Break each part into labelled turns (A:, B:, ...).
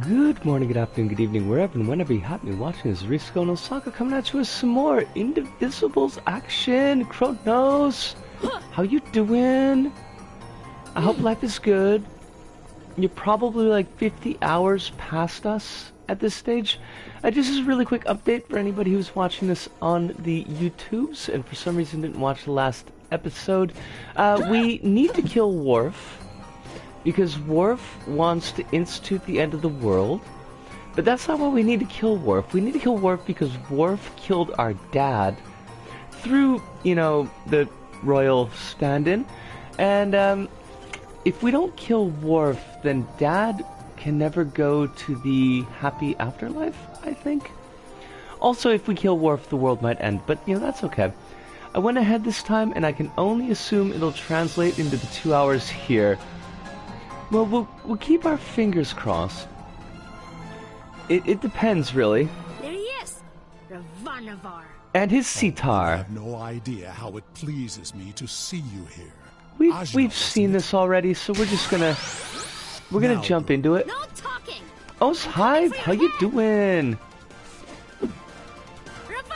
A: Good morning, good afternoon, good evening, wherever and whenever you happen to be watching this. Risco no Saka coming at you with some more Indivisible's action. Kronos, how you doing? I hope life is good. You're probably like 50 hours past us at this stage. This is a really quick update for anybody who's watching this on the YouTubes and for some reason didn't watch the last episode. We need to kill Worf, because Worf wants to institute the end of the world. But that's not why we need to kill Worf. We need to kill Worf because Worf killed our dad through, you know, the royal stand-in. And if we don't kill Worf, then Dad can never go to the happy afterlife, I think. Also, if we kill Worf, the world might end, but, you know, that's okay. I went ahead this time, and I can only assume it'll translate into the 2 hours here. Well, we'll keep our fingers crossed. It depends, really.
B: There he is, Ravanavar.
A: And his sitar.
C: I have no idea how it pleases me to see you here.
A: We've seen this already, so we're just gonna jump into it.
B: No talking.
A: Oh, Hive, how you doing?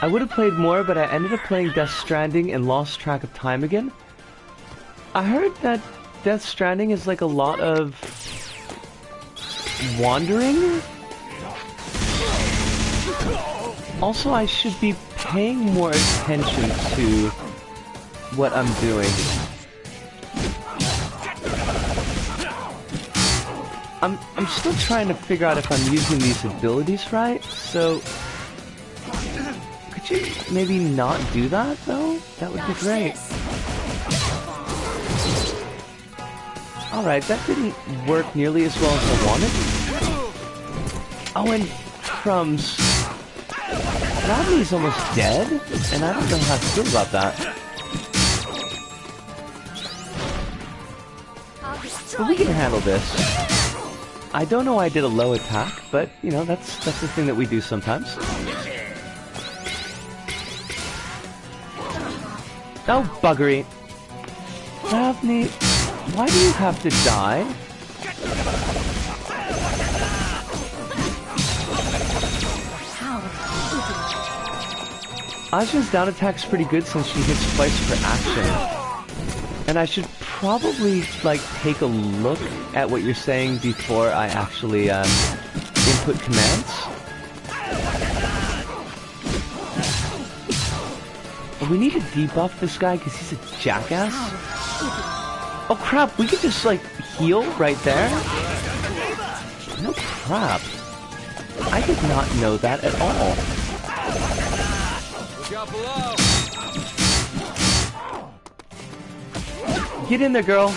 A: I would have played more, but I ended up playing Death Stranding and lost track of time again. I heard that Death Stranding is like a lot of wandering. Also, I should be paying more attention to what I'm doing. I'm still trying to figure out if I'm using these abilities right, so could you maybe not do that though? That would be great. Alright, that didn't work nearly as well as I wanted. Oh, and crumbs. Razmi's almost dead, and I don't know how to feel about that. But we can handle this. I don't know why I did a low attack, but, you know, that's the thing that we do sometimes. Oh, buggery. Razmi, why do you have to die? Ajna's down attack's pretty good since she hits twice for action. And I should probably, like, take a look at what you're saying before I actually, input commands. We need to debuff this guy because he's a jackass. Oh crap, we could just, like, heal right there? No crap. I did not know that at all. Look out below. Get in there, girl.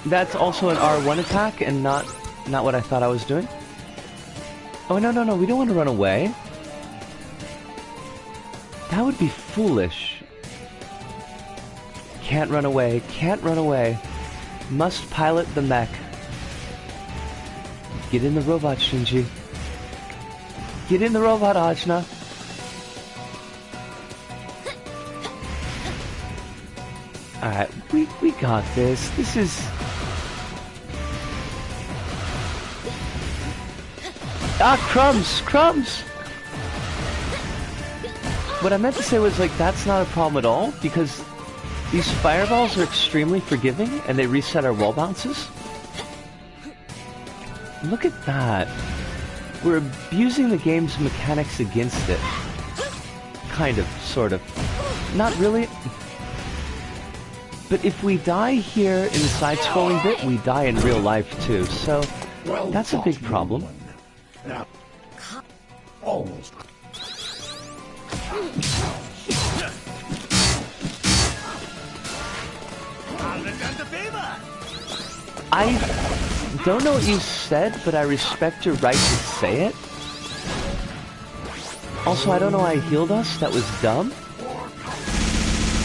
A: That's also an R1 attack and not what I thought I was doing. Oh, no, we don't want to run away. That would be foolish. Can't run away, can't run away. Must pilot the mech. Get in the robot, Shinji. Get in the robot, Ajna. Alright, we got this. This is... Ah, crumbs! Crumbs! What I meant to say was, like, that's not a problem at all, because these fireballs are extremely forgiving, and they reset our wall bounces. Look at that. We're abusing the game's mechanics against it. Kind of, sort of. Not really. But if we die here in the side-scrolling bit, we die in real life too, so that's a big problem.
C: Now, almost.
A: I don't know what you said, but I respect your right to say it. Also, I don't know why I healed us. That was dumb.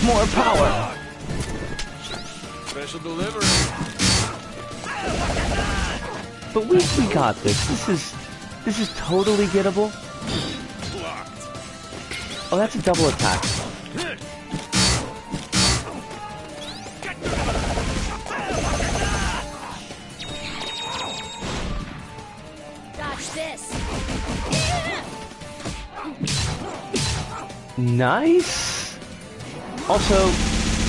A: More power!
D: Special delivery.
A: But we got this. This is totally gettable. Oh, that's a double attack.
B: Dodge this.
A: Nice. Also,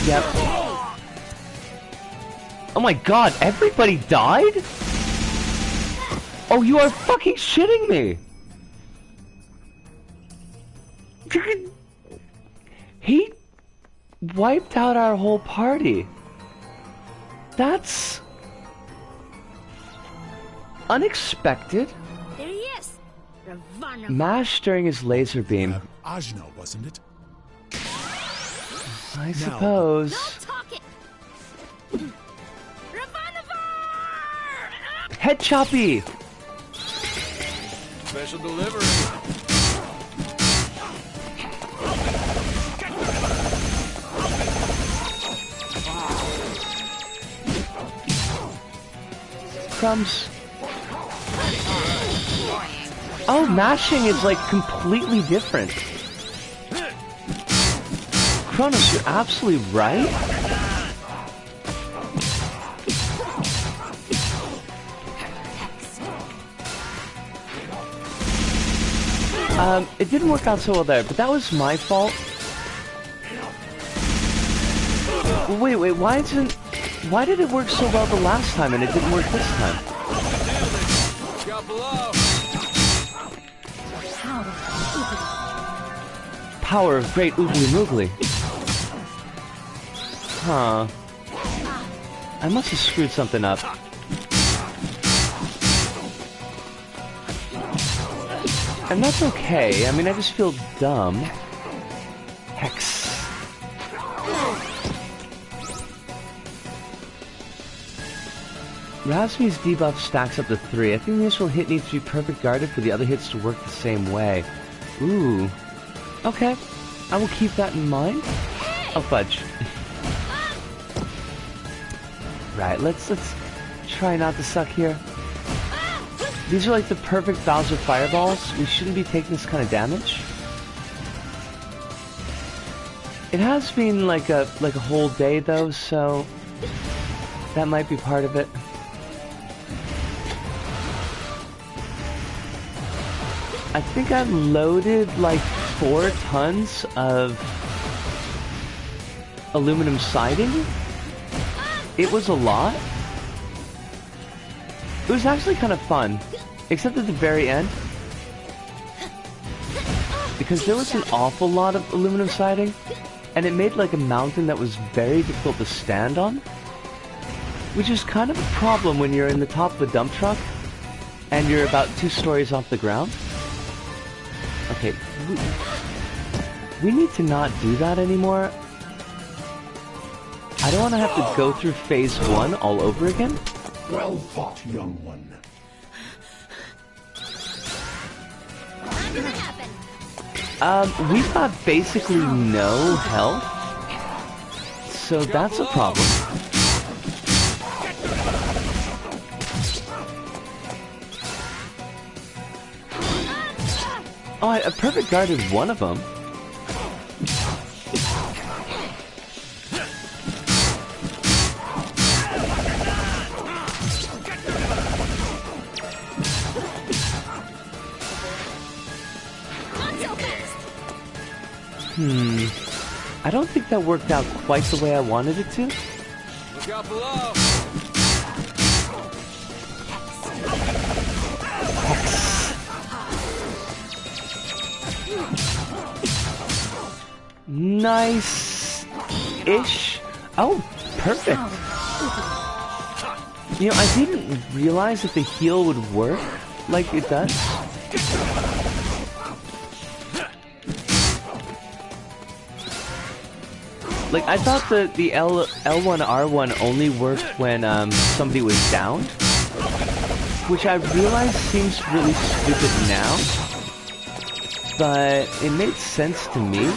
A: yep. Oh my god, everybody died? Oh, you are fucking shitting me. He wiped out our whole party. That's unexpected.
B: There he is. Ravana.
A: Mash during his laser beam.
C: Ajna, wasn't it?
A: I suppose.
B: No talking. Ravanavar!
A: Head choppy.
D: Special delivery.
A: Crumbs. Oh, mashing is like completely different. Kronos, you're absolutely right. It didn't work out so well there, but that was my fault. Wait, why did it work so well the last time and it didn't work this time?
D: Got below.
A: Power of great oogly moogly. Huh. I must have screwed something up. And that's okay. I mean, I just feel dumb. Hex. Razmi's debuff stacks up to 3. I think the initial hit needs to be perfect guarded for the other hits to work the same way. Ooh. Okay. I will keep that in mind. Oh, fudge. Right, let's try not to suck here. These are like the perfect Bowser fireballs. We shouldn't be taking this kind of damage. It has been like a whole day though, so that might be part of it. I think I've loaded like 4 tons of aluminum siding. It was a lot. It was actually kind of fun, except at the very end, because there was an awful lot of aluminum siding, and it made like a mountain that was very difficult to stand on, which is kind of a problem when you're in the top of a dump truck and you're about 2 stories off the ground. Okay, we need to not do that anymore. I don't want to have to go through phase 1 all over again.
C: Well fought, young one.
A: We've got basically no health, so that's a problem. Oh, I perfect guarded one of them. I don't think that worked out quite the way I wanted it to.
D: Look out below. Nice-ish. Oh, perfect. You know, I didn't realize that the heal would work like it does. Like, I thought the L1, R1 only worked when somebody was downed, which I realize seems really stupid now, but it made sense to me.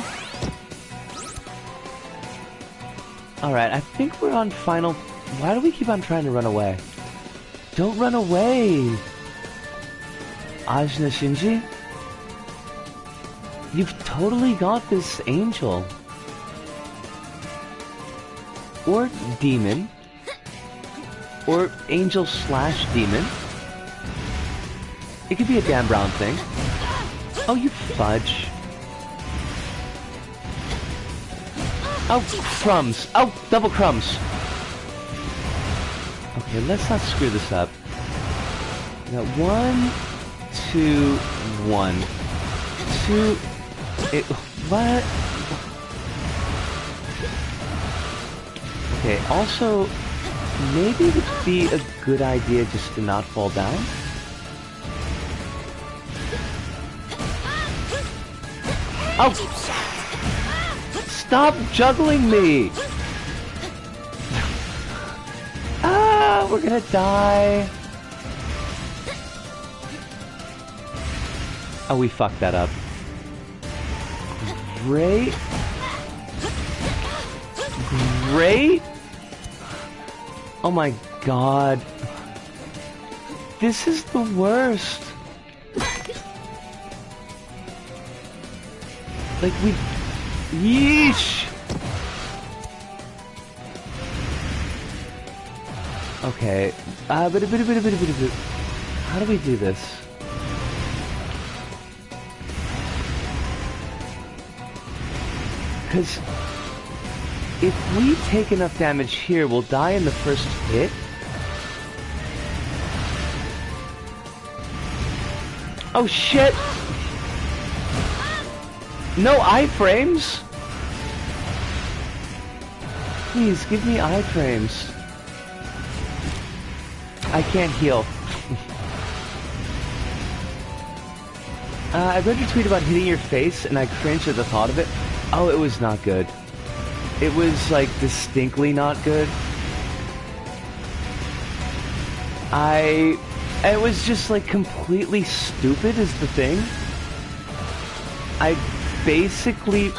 D: Alright, I think we're on final... Why do we keep on trying to run away? Don't run away! Ajna Shinji? You've totally got this, Angel. Or Demon. Or Angel/Demon. It could be a Dan Brown thing. Oh, you fudge. Oh, crumbs. Oh, double crumbs. Okay, let's not screw this up. We got 1, 2, 1. 2... what? Okay, also, maybe it would be a good idea just to not fall down. Oh! Stop juggling me! Ah, we're gonna die. Oh, we fucked that up. Great. Great. Oh my god. This is the worst. Like we... yeesh! Okay. How do we do this? Because if we take enough damage here, we'll die in the first hit. Oh shit! No iframes! Please, give me iframes. I can't heal. I read your tweet about hitting your face, and I cringed at the thought of it. Oh, it was not good. It was, like, distinctly not good. It was just, like, completely stupid is the thing. I basically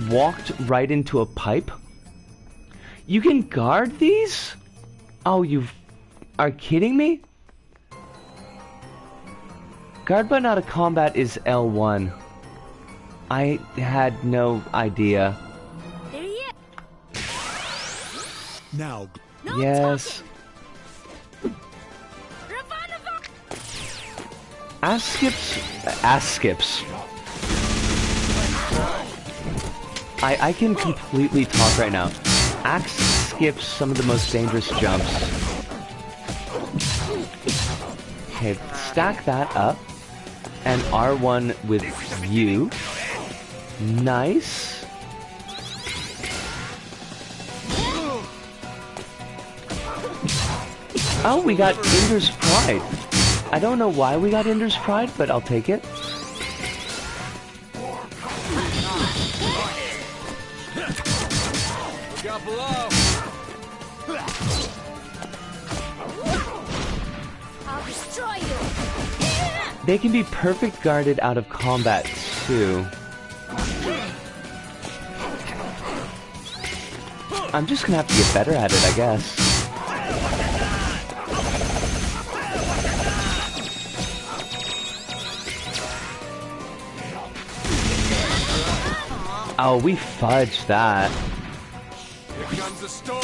D: walked right into a pipe. You can guard these? Oh, you are kidding me? Guard button out of combat is L1. I had no idea.
B: There he is.
C: Now,
D: Yes. Ass skips. I can completely talk right now. Axe skips some of the most dangerous jumps. Okay, stack that up. And R1 with you. Nice. Oh, we got Ender's Pride. I don't know why we got Ender's Pride, but I'll take it.
E: Look out below.
B: I'll destroy you.
D: They can be perfect guarded out of combat, too. I'm just gonna have to get better at it, I guess. Oh, we fudged that.
E: Here comes the storm.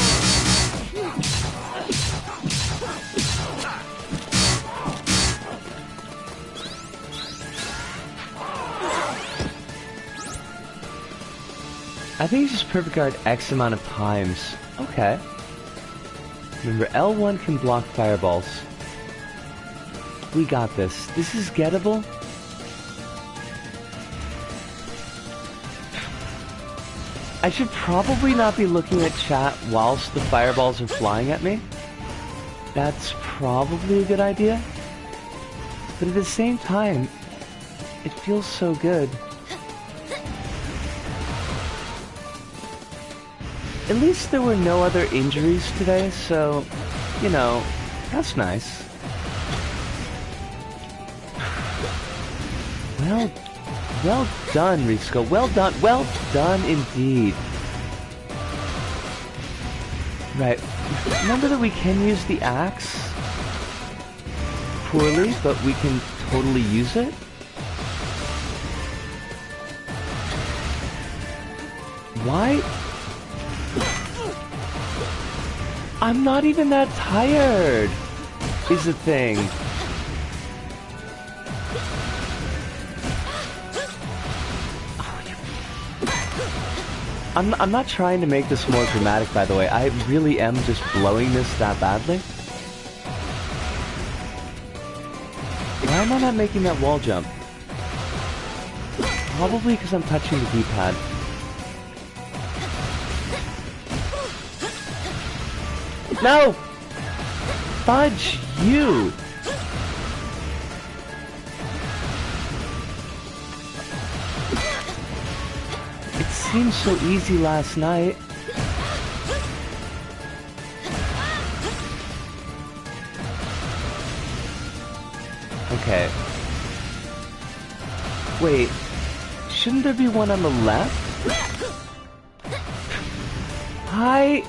D: I think it's just perfect guard X amount of times. Okay. Remember, L1 can block fireballs. We got this. This is gettable. I should probably not be looking at chat whilst the fireballs are flying at me. That's probably a good idea. But at the same time, it feels so good. At least there were no other injuries today, so, you know, that's nice. Well done, Risco. Well done indeed. Right, remember that we can use the axe poorly, but we can totally use it? Why? I'm not even that tired, is the thing. I'm not trying to make this more dramatic, by the way. I really am just blowing this that badly. Why am I not making that wall jump? Probably because I'm touching the D-pad. No! Fudge you! It seemed so easy last night. Okay. Wait. Shouldn't there be one on the left? Hi!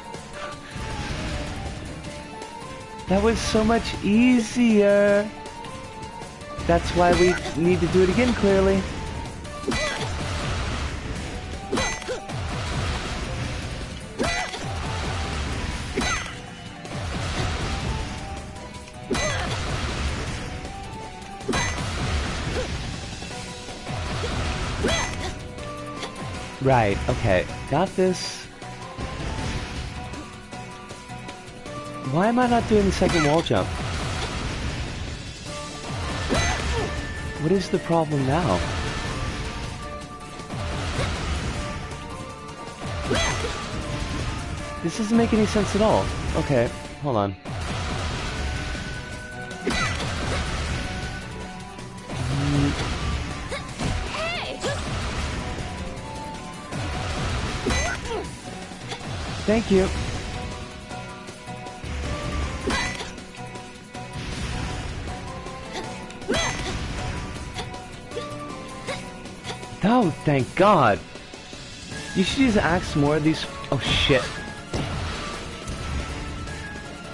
D: That was so much easier. That's why we need to do it again, clearly. Right, okay. Got this. Why am I not doing the second wall jump? What is the problem now? This doesn't make any sense at all. Okay, hold on. Thank you. Oh, thank God. You should use axe more of these. Oh, shit.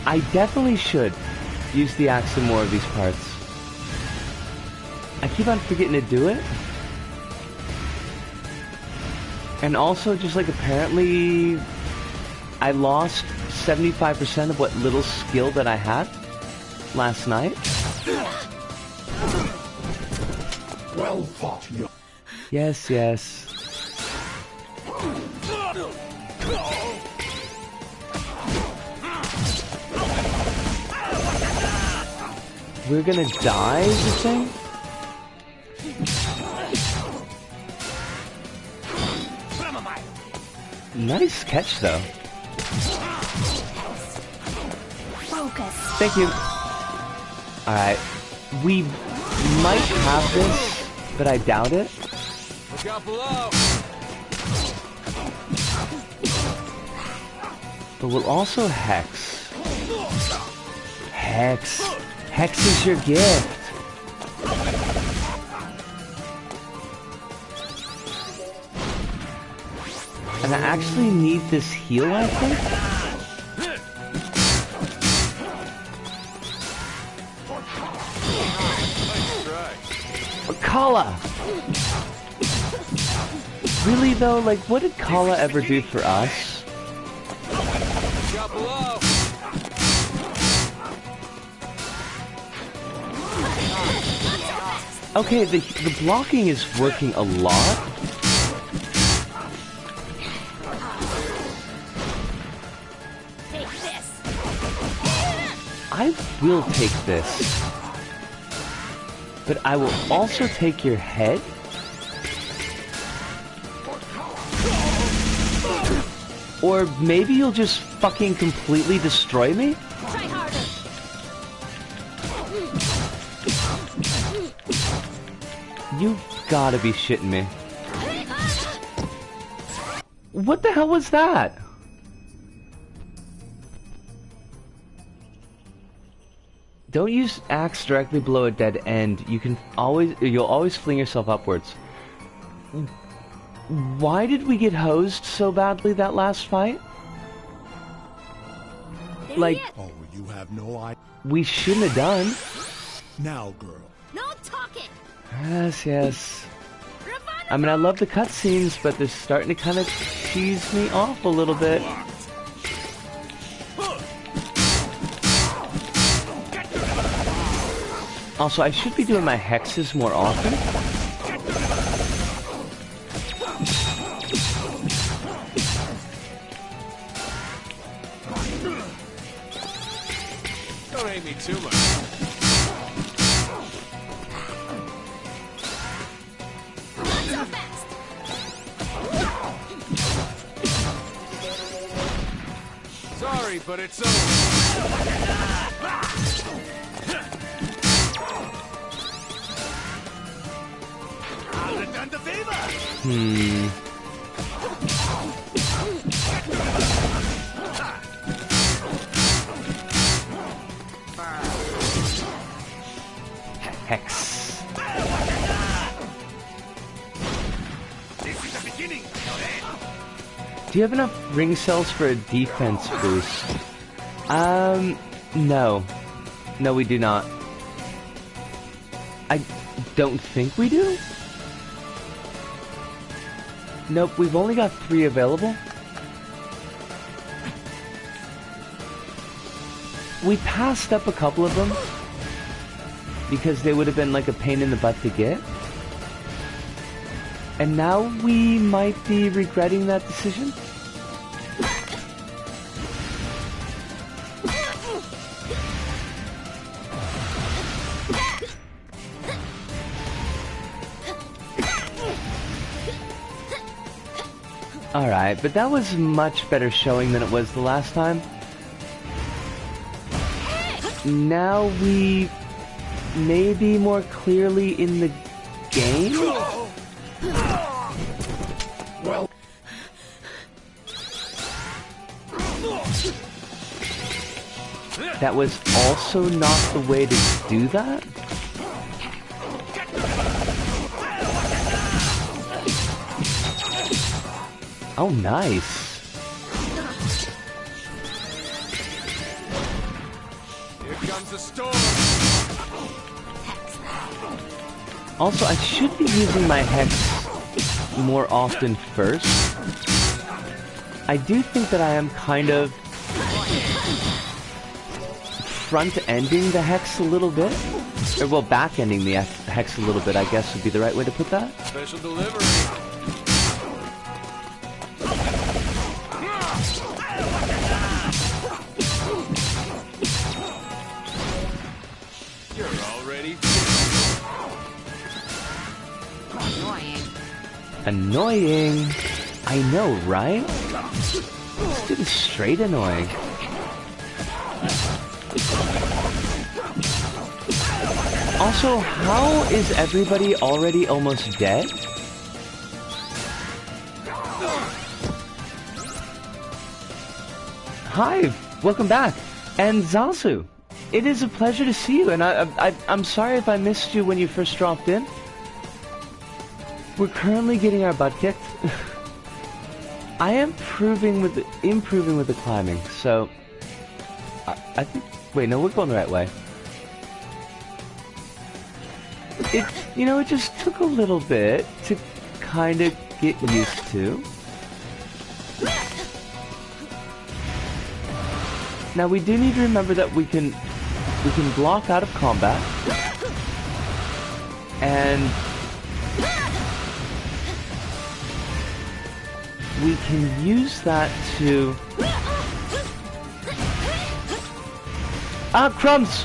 D: I definitely should use the axe in more of these parts. I keep on forgetting to do it. And also, just like apparently, I lost 75% of what little skill that I had last night.
C: Well fought, young.
D: Yes, yes. We're gonna die, you think? Nice catch, though.
B: Focus.
D: Thank you. Alright. We might have this, but I doubt it.
E: Look out below.
D: But we'll also hex. Hex. Hex is your gift. And I actually need this heal, I think? Kala! Really though, like what did Kala ever do for us?
E: Look out below.
D: Okay, the blocking is working a lot.
B: Take this.
D: I will take this. But I will also take your head. Or maybe you'll just fucking completely destroy me?
B: Try harder.
D: You gotta be shitting me. What the hell was that? Don't use axe directly below a dead end. You'll always fling yourself upwards. Why did we get hosed so badly that last fight? Like,
C: Oh, you have no idea.
D: we shouldn't have done.
C: Now, girl.
B: No talking.
D: Yes, yes. I mean, I love the cutscenes, but they're starting to kind of tease me off a little bit. Also, I should be doing my hexes more often.
E: Don't hate me too much.
B: Not so fast.
E: Sorry, but it's over.
D: Hex. Do you have enough ring cells for a defense boost? No. No, we do not. I don't think we do. Nope, we've only got 3 available. We passed up a couple of them because they would have been like a pain in the butt to get. And now we might be regretting that decision. Alright, but that was much better showing than it was the last time. Now we may be more clearly in the game?
C: Well,
D: That was also not the way to do that? Oh, nice.
E: Here comes the storm.
D: Also, I should be using my Hex more often first. I do think that I am kind of front-ending the Hex a little bit. Or, well, back-ending the Hex a little bit, I guess would be the right way to put that.
E: Special delivery. You're already
D: Annoying. I know, right? This dude is straight annoying. Also, how is everybody already almost dead? Hi, welcome back. And Zazu, it is a pleasure to see you, and I'm sorry if I missed you when you first dropped in. We're currently getting our butt kicked. I am improving with the climbing, so I think. Wait, no, we're going the right way. It just took a little bit to kind of get used to. Now we do need to remember that we can block out of combat, and we can use that to... Ah, crumbs!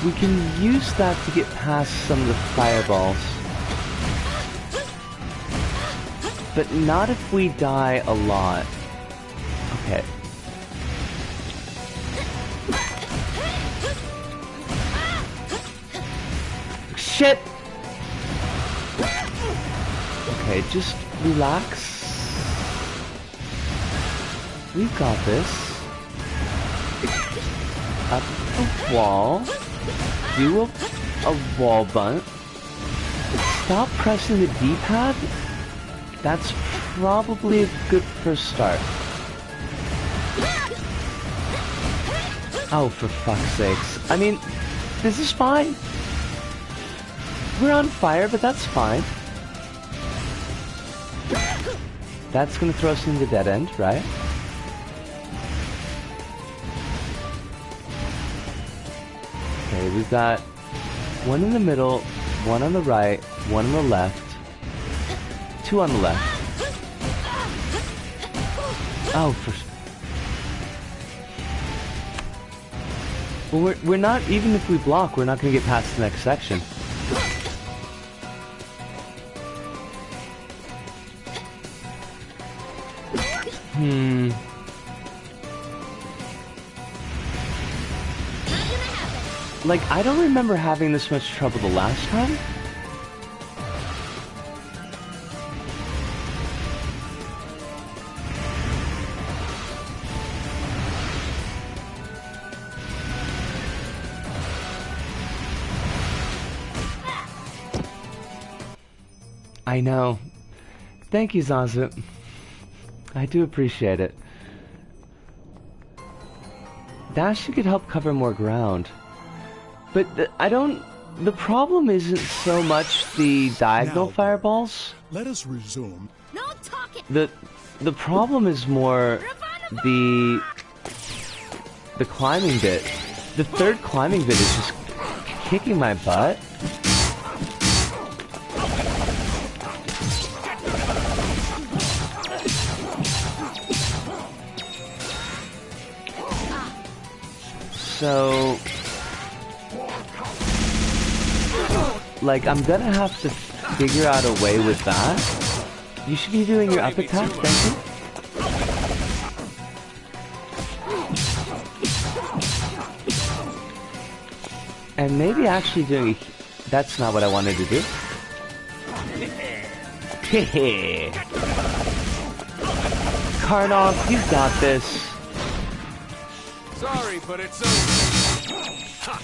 D: We can use that to get past some of the fireballs. But not if we die a lot. Okay. Shit! Okay, just relax. We've got this. Up the wall. Do a wall bunt. Stop pressing the D-pad. That's probably a good first start. Oh, for fuck's sakes. I mean, this is fine. We're on fire, but that's fine. That's gonna throw us into the dead end, right? Okay, we've got one in the middle, one on the right, one on the left, two on the left. Oh, Well, we're not, even if we block, we're not going to get past the next section. Like, I don't remember having this much trouble the last time. I know. Thank you, Zazu. I do appreciate it. Dash could help cover more ground. But the problem isn't so much the diagonal
C: Now,
D: fireballs.
C: Let us resume.
B: No talking.
D: The problem is more the climbing bit. The third climbing bit is just kicking my butt. So, like, I'm gonna have to figure out a way with that. You should be doing your up attack, thank you. And maybe actually doing a... That's not what I wanted to do. Hehe. Karnov, you got this.
E: Sorry, but it's over. Ha.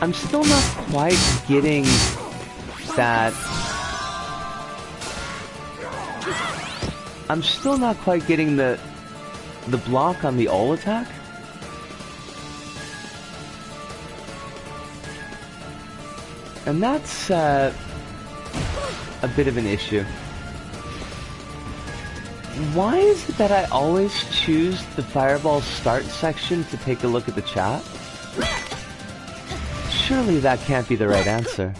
D: I'm still not quite getting that. I'm still not quite getting the block on the ult attack. And that's a bit of an issue. Why is it that I always choose the Fireball start section to take a look at the chat? Surely that can't be the right answer.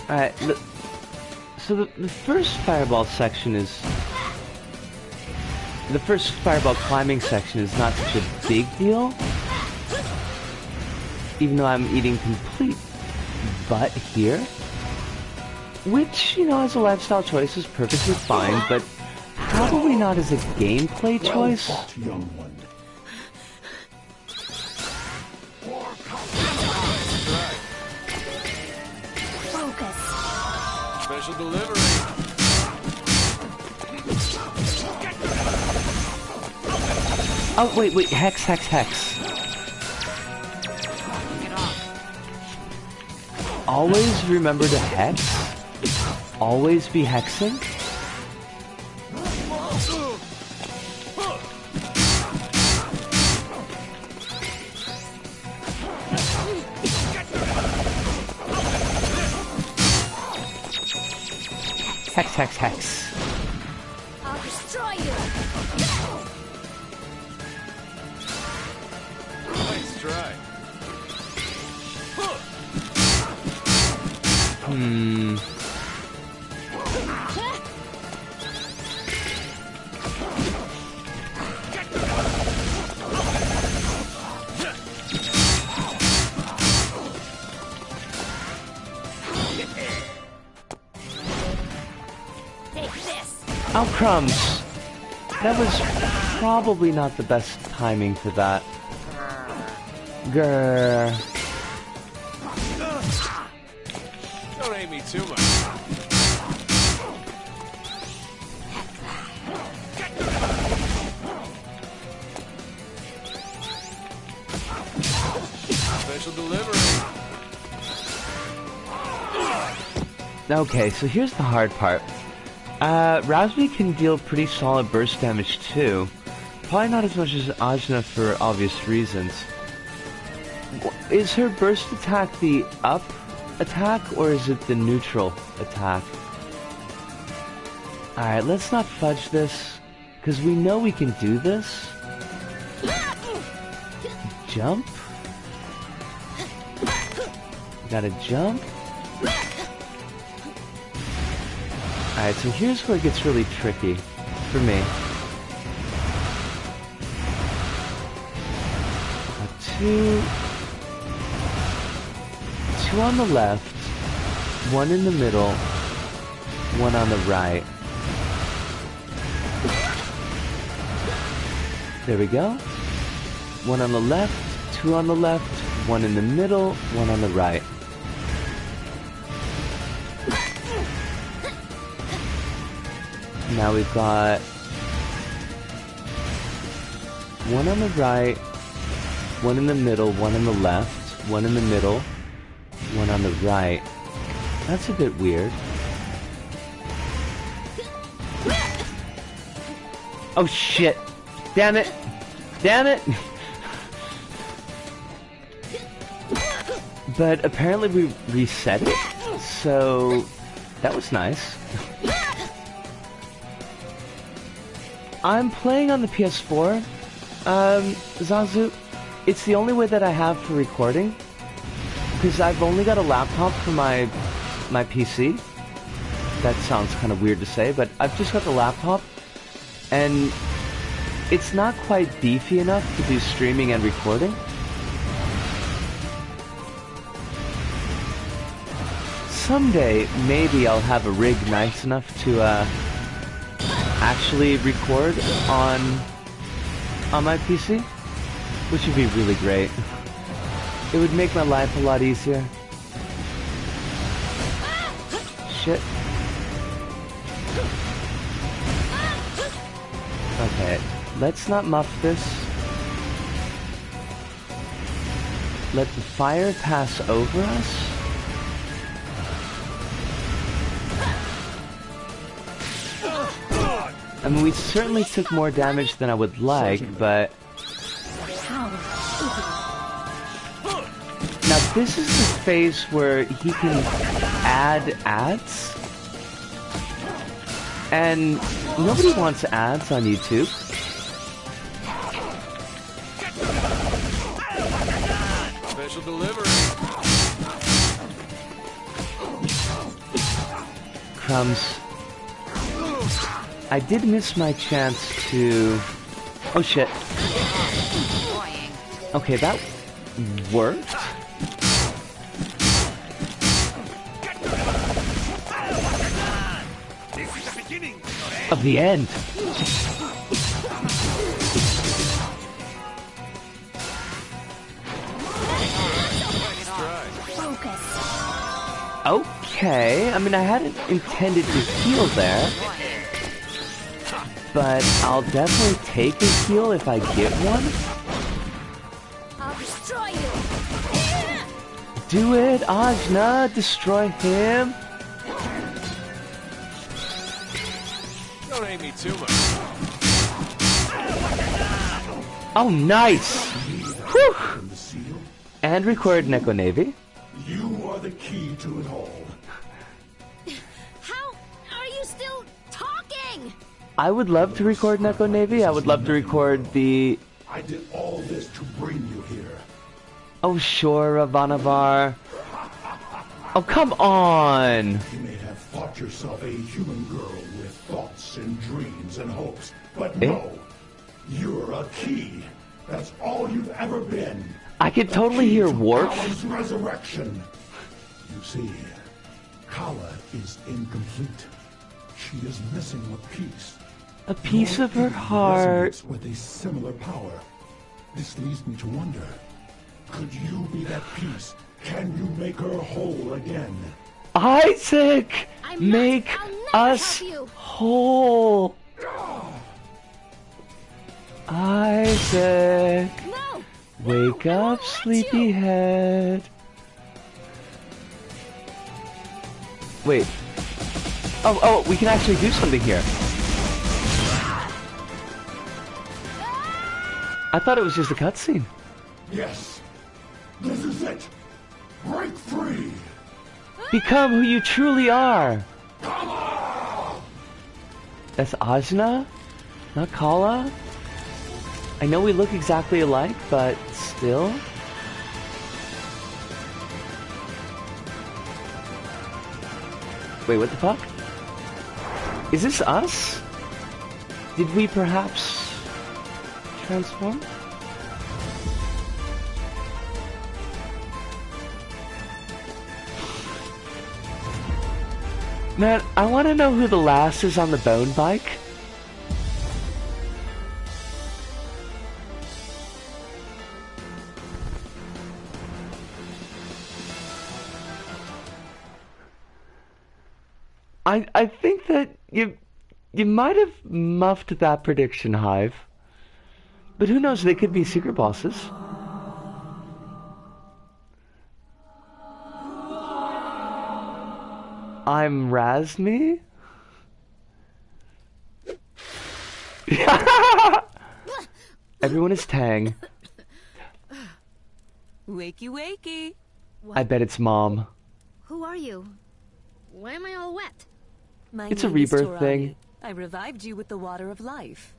D: Alright, so the first Fireball section is... The first Fireball climbing section is not such a big deal. Even though I'm eating complete butt here. Which, you know, as a lifestyle choice is perfectly fine, but probably not as a gameplay choice.
C: Well fought, young one.
B: Focus.
E: Special delivery.
D: Oh, wait, Hex. Always remember to Hex. Always be hexing. Hex.
B: I'll destroy you.
E: Nice try.
B: Take this.
D: Oh, crumbs. That was probably not the best timing for that. Grr.
E: Don't hate me too much. Special delivery.
D: Okay, so here's the hard part. Razmi can deal pretty solid burst damage too. Probably not as much as Ajna for obvious reasons. Is her burst attack the up attack, or is it the neutral attack? Alright, let's not fudge this, because we know we can do this. Jump. Gotta jump. Alright, so here's where it gets really tricky for me. Two on the left, one in the middle, one on the right. There we go. One on the left, two on the left, one in the middle, one on the right. Now we've got one on the right, one in the middle, one on the left, one in the middle, one on the right. That's a bit weird. Oh shit! Damn it! Damn it! But apparently we reset it, so that was nice. I'm playing on the PS4, Zazu. It's the only way that I have for recording, because I've only got a laptop for my PC. That sounds kind of weird to say, but I've just got the laptop, and it's not quite beefy enough to do streaming and recording. Someday, maybe I'll have a rig nice enough to actually record on my PC, which would be really great. It would make my life a lot easier. Shit. Okay, let's not muff this. Let the fire pass over us. I mean, we certainly took more damage than I would like, but... Now, this is the phase where he can add ads. And nobody wants ads on YouTube.
E: Special delivery.
D: Crumbs. I did miss my chance to... Oh shit. Okay, that worked. Of the end. Okay, I mean, I hadn't intended to heal there, but I'll definitely take a heal if I get one.
B: I'll destroy you.
D: Do it, Ajna, destroy him.
E: Don't hate me too much.
D: Oh, nice! Whew! And record Neko Navy.
C: You are the key to it all.
B: How are you still talking?
D: I would love to record Neko Navy. I would love to record the...
C: I did all this to bring you here.
D: Oh, sure, Ravanavar. Oh, come on!
C: You may have thought yourself a human girl with thoughts and dreams and hopes, but
D: Eh?
C: no. You're a key. That's all you've ever been.
D: I could totally
C: Key
D: hear
C: to
D: Worf.
C: Kala's resurrection. You see, Kala is incomplete. She is missing a piece.
D: A piece
C: Your
D: of her
C: key
D: heart.
C: resonates with a similar power. This leads me to wonder, could you be that piece? Can you make her whole again?
D: Isaac!
B: I'm not-
D: Make
B: I'll never
D: us
B: help you.
D: whole! Isaac!
B: No.
D: Wake
B: I
D: up,
B: won't let
D: sleepyhead. Wait. Oh, we can actually do something here. I thought it was just a cutscene.
C: Yes. This is it! Break free!
D: Become who you truly are.
C: Kala!
D: That's Ajna, not Kala. I know we look exactly alike, but still. Wait, what the fuck? Is this us? Did we perhaps transform? Man, I want to know who the last is on the bone bike. I think that you might have muffed that prediction, Hive. But who knows, they could be secret bosses. I'm Razmi? Everyone is Tang.
F: Wakey, wakey.
D: I bet it's Mom.
B: Who are you? Why am I all wet?
F: My
D: It's a
F: name is
D: rebirth
F: Torani.
D: thing.
F: I revived you with the water of life.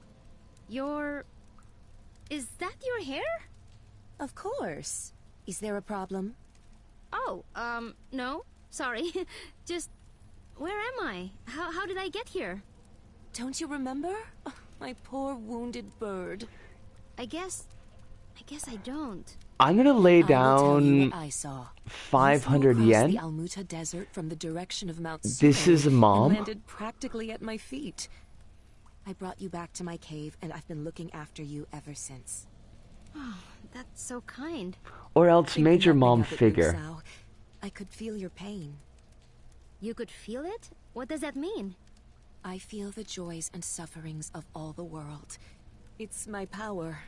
B: Is that your hair?
F: Of course. Is there a problem?
B: Oh, no. Sorry. Just, where am I? How did I get here?
F: Don't you remember? Oh, my poor wounded bird.
B: I guess I don't.
D: I'm gonna lay
F: I will tell you
D: down
F: what I saw.
D: 500
F: You flew across
D: yen.
F: the Almuta Desert from the direction of Mount
D: This
F: Sumeru
D: is Mom?
F: and landed practically at my feet. I brought you back to my cave, and I've been looking after you ever since.
B: Oh, that's so kind.
D: Or else
F: Picking
D: Major
F: nothing
D: Mom
F: up at
D: figure.
F: Yusao, I could feel your pain.
B: You could feel it? What does that mean?
F: I feel the joys and sufferings of all the world. It's my power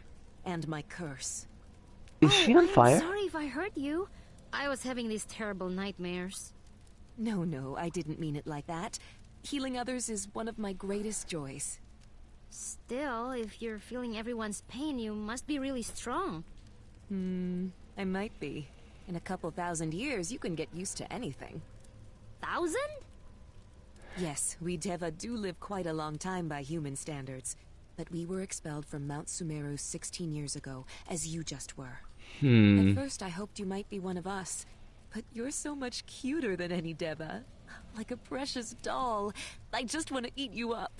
F: and my curse.
D: Is she on
B: I'm
D: fire?
B: sorry if I hurt you. I was having these terrible nightmares.
F: No, I didn't mean it like that. Healing others is one of my greatest joys.
B: Still, if you're feeling everyone's pain, you must be really strong.
F: I might be. In a couple thousand years, you can get used to anything.
B: 1,000?
F: Yes, we Deva do live quite a long time by human standards. But we were expelled from Mount Sumeru 16 years ago, as you just were. At first, I hoped you might be one of us. But you're so much cuter than any Deva. Like a precious doll. I just want to eat you up.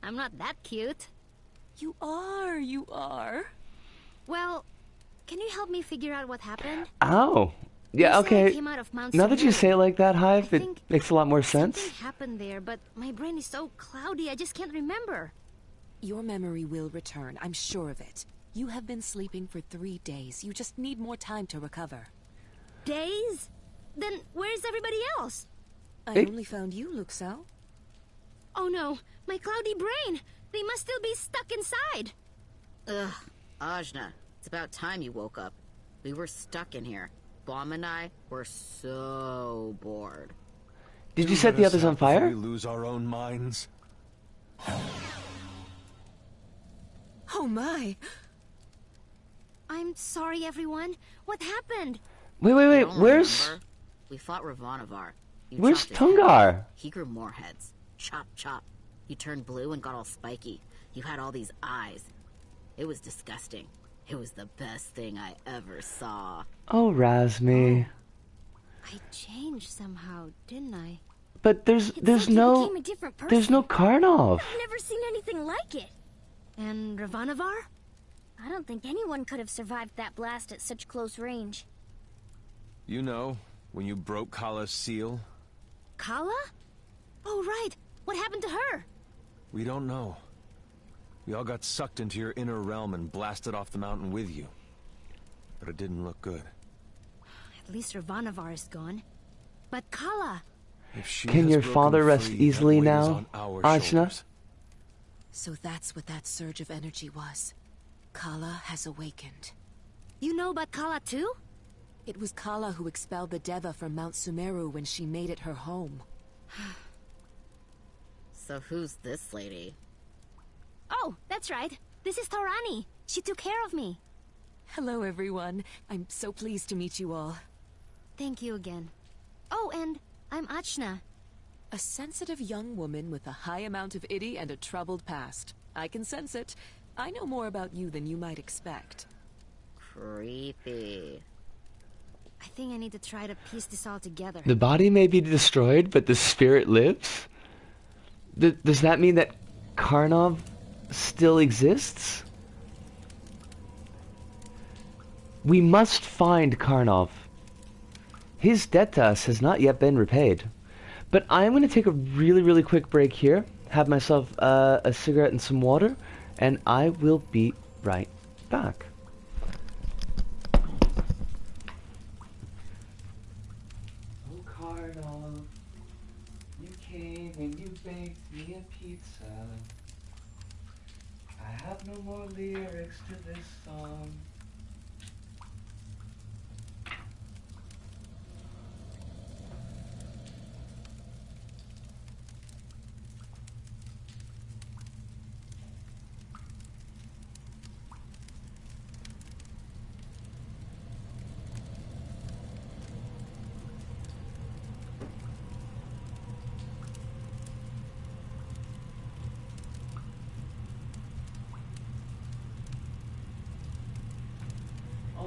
B: I'm not that cute.
F: You are.
B: Well, can you help me figure out what happened?
D: Oh. Yeah,
B: You said I
D: okay.
B: came out of Mount
D: Now that you
B: Sumeru.
D: say it like that, Hive,
B: I
D: it
B: think
D: makes a lot more sense.
B: Something happened there, but my brain is so cloudy, I just can't remember.
F: Your memory will return, I'm sure of it. You have been sleeping for 3 days. You just need more time to recover.
B: Days? Then where's everybody else?
F: I
D: Hey.
F: only found you, Luxao.
B: Oh no, my cloudy brain! They must still be stuck inside!
G: Ugh, Ajna, it's about time you woke up. We were stuck in here. Bomb and I were so bored.
D: Did you set the others on fire?
E: We lose our own minds.
F: Oh my!
B: I'm sorry, everyone. What happened?
D: Wait,
G: Don't
D: where's...
G: remember? We fought Ravanavar. You
D: Where's
G: chopped his head
D: Tungar?
G: off. He grew more heads. Chop, chop. He turned blue and got all spiky. You had all these eyes. It was disgusting. It was the best thing I ever saw.
D: Oh, Razmi.
B: I changed somehow, didn't I?
D: But there's
B: It's like you became
D: no...
B: a different person.
D: There's no Karnov.
B: I've never seen anything like it. And Ravanavar?
H: I don't think anyone could have survived that blast at such close range.
E: You know, when you broke Kala's seal?
B: Kala? Oh, right. What happened to her?
E: We don't know. We all got sucked into your inner realm and blasted off the mountain with you. But it didn't look good.
B: At least Ravanavar is gone. But Kala?
E: If she
D: Can
E: has
D: your
E: broken
D: father rest
E: free,
D: easily
E: that weight is
D: now,
E: on our
D: Ajna?
E: shoulders.
F: So that's what that surge of energy was. Kala has awakened.
B: You know about Kala too?
F: It was Kala who expelled the Deva from Mount Sumeru when she made it her home.
G: So who's this lady?
B: Oh, that's right. This is Taurani. She took care of me.
F: Hello, everyone. I'm so pleased to meet you all.
B: Thank you again. Oh, and I'm Achna.
F: A sensitive young woman with a high amount of itty and a troubled past. I can sense it. I know more about you than you might expect.
G: Creepy.
B: I think I need to try to piece this all together.
D: The body may be destroyed, but the spirit lives? Does that mean that Karnov still exists? We must find Karnov. His debt to us has not yet been repaid. But I'm going to take a really, really quick break here, have myself a cigarette and some water, and I will be right back. Oh, Karnov, you came and you baked me a pizza. I have no more lyrics to this song.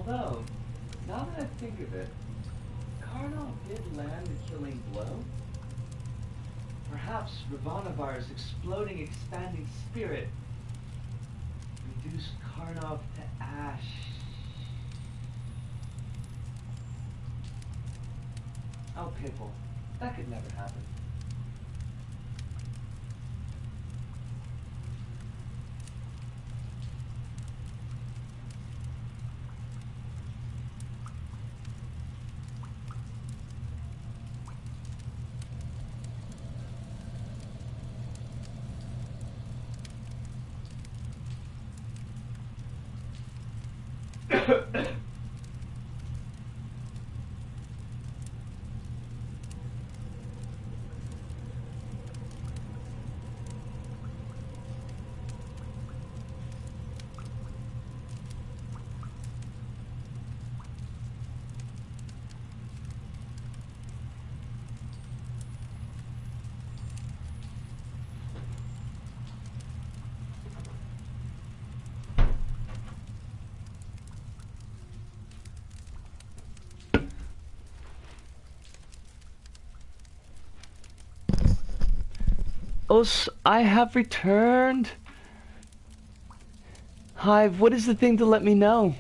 D: Although, now that I think of it, Karnov did land a killing blow. Perhaps Ravanavar's exploding, expanding spirit reduced Karnov to ash. Oh, piffle. That could never happen. I have returned. Hive, what is the thing to let me know?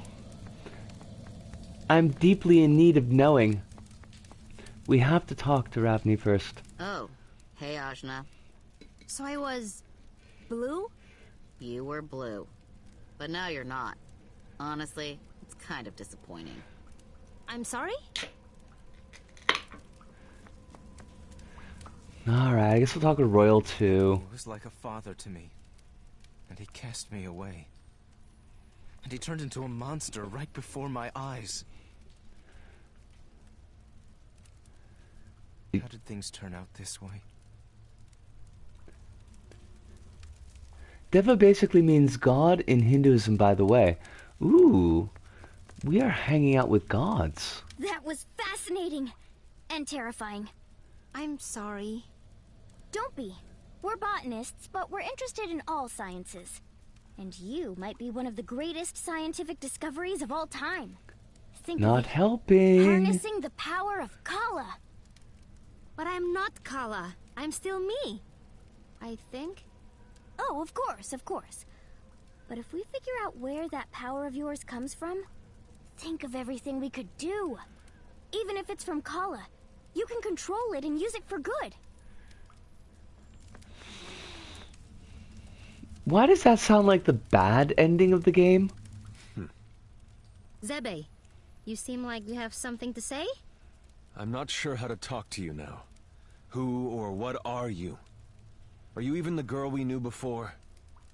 D: I'm deeply in need of knowing. We have to talk to Razmi first.
G: Oh, hey, Ajna.
B: So I was... blue?
G: You were blue. But now you're not. Honestly, it's kind of disappointing.
B: I'm sorry?
D: Alright, I guess we'll talk with Royal too.
E: He was like a father to me. And he cast me away. And he turned into a monster right before my eyes. How did things turn out this way?
D: Deva basically means God in Hinduism, by the way. Ooh, we are hanging out with gods.
H: That was fascinating and terrifying.
B: I'm sorry.
H: Don't be. We're botanists, but we're interested in all sciences. And you might be one of the greatest scientific discoveries of all time. Think of
D: Not
H: it.
D: helping.
H: Harnessing the power of Kala.
B: But I'm not Kala. I'm still me. I think.
H: Oh, of course, of course. But if we figure out where that power of yours comes from, think of everything we could do. Even if it's from Kala, you can control it and use it for good.
D: Why does that sound like the bad ending of the game?
B: Zebe, you seem like you have something to say?
E: I'm not sure how to talk to you now. Who or what are you? Are you even the girl we knew before?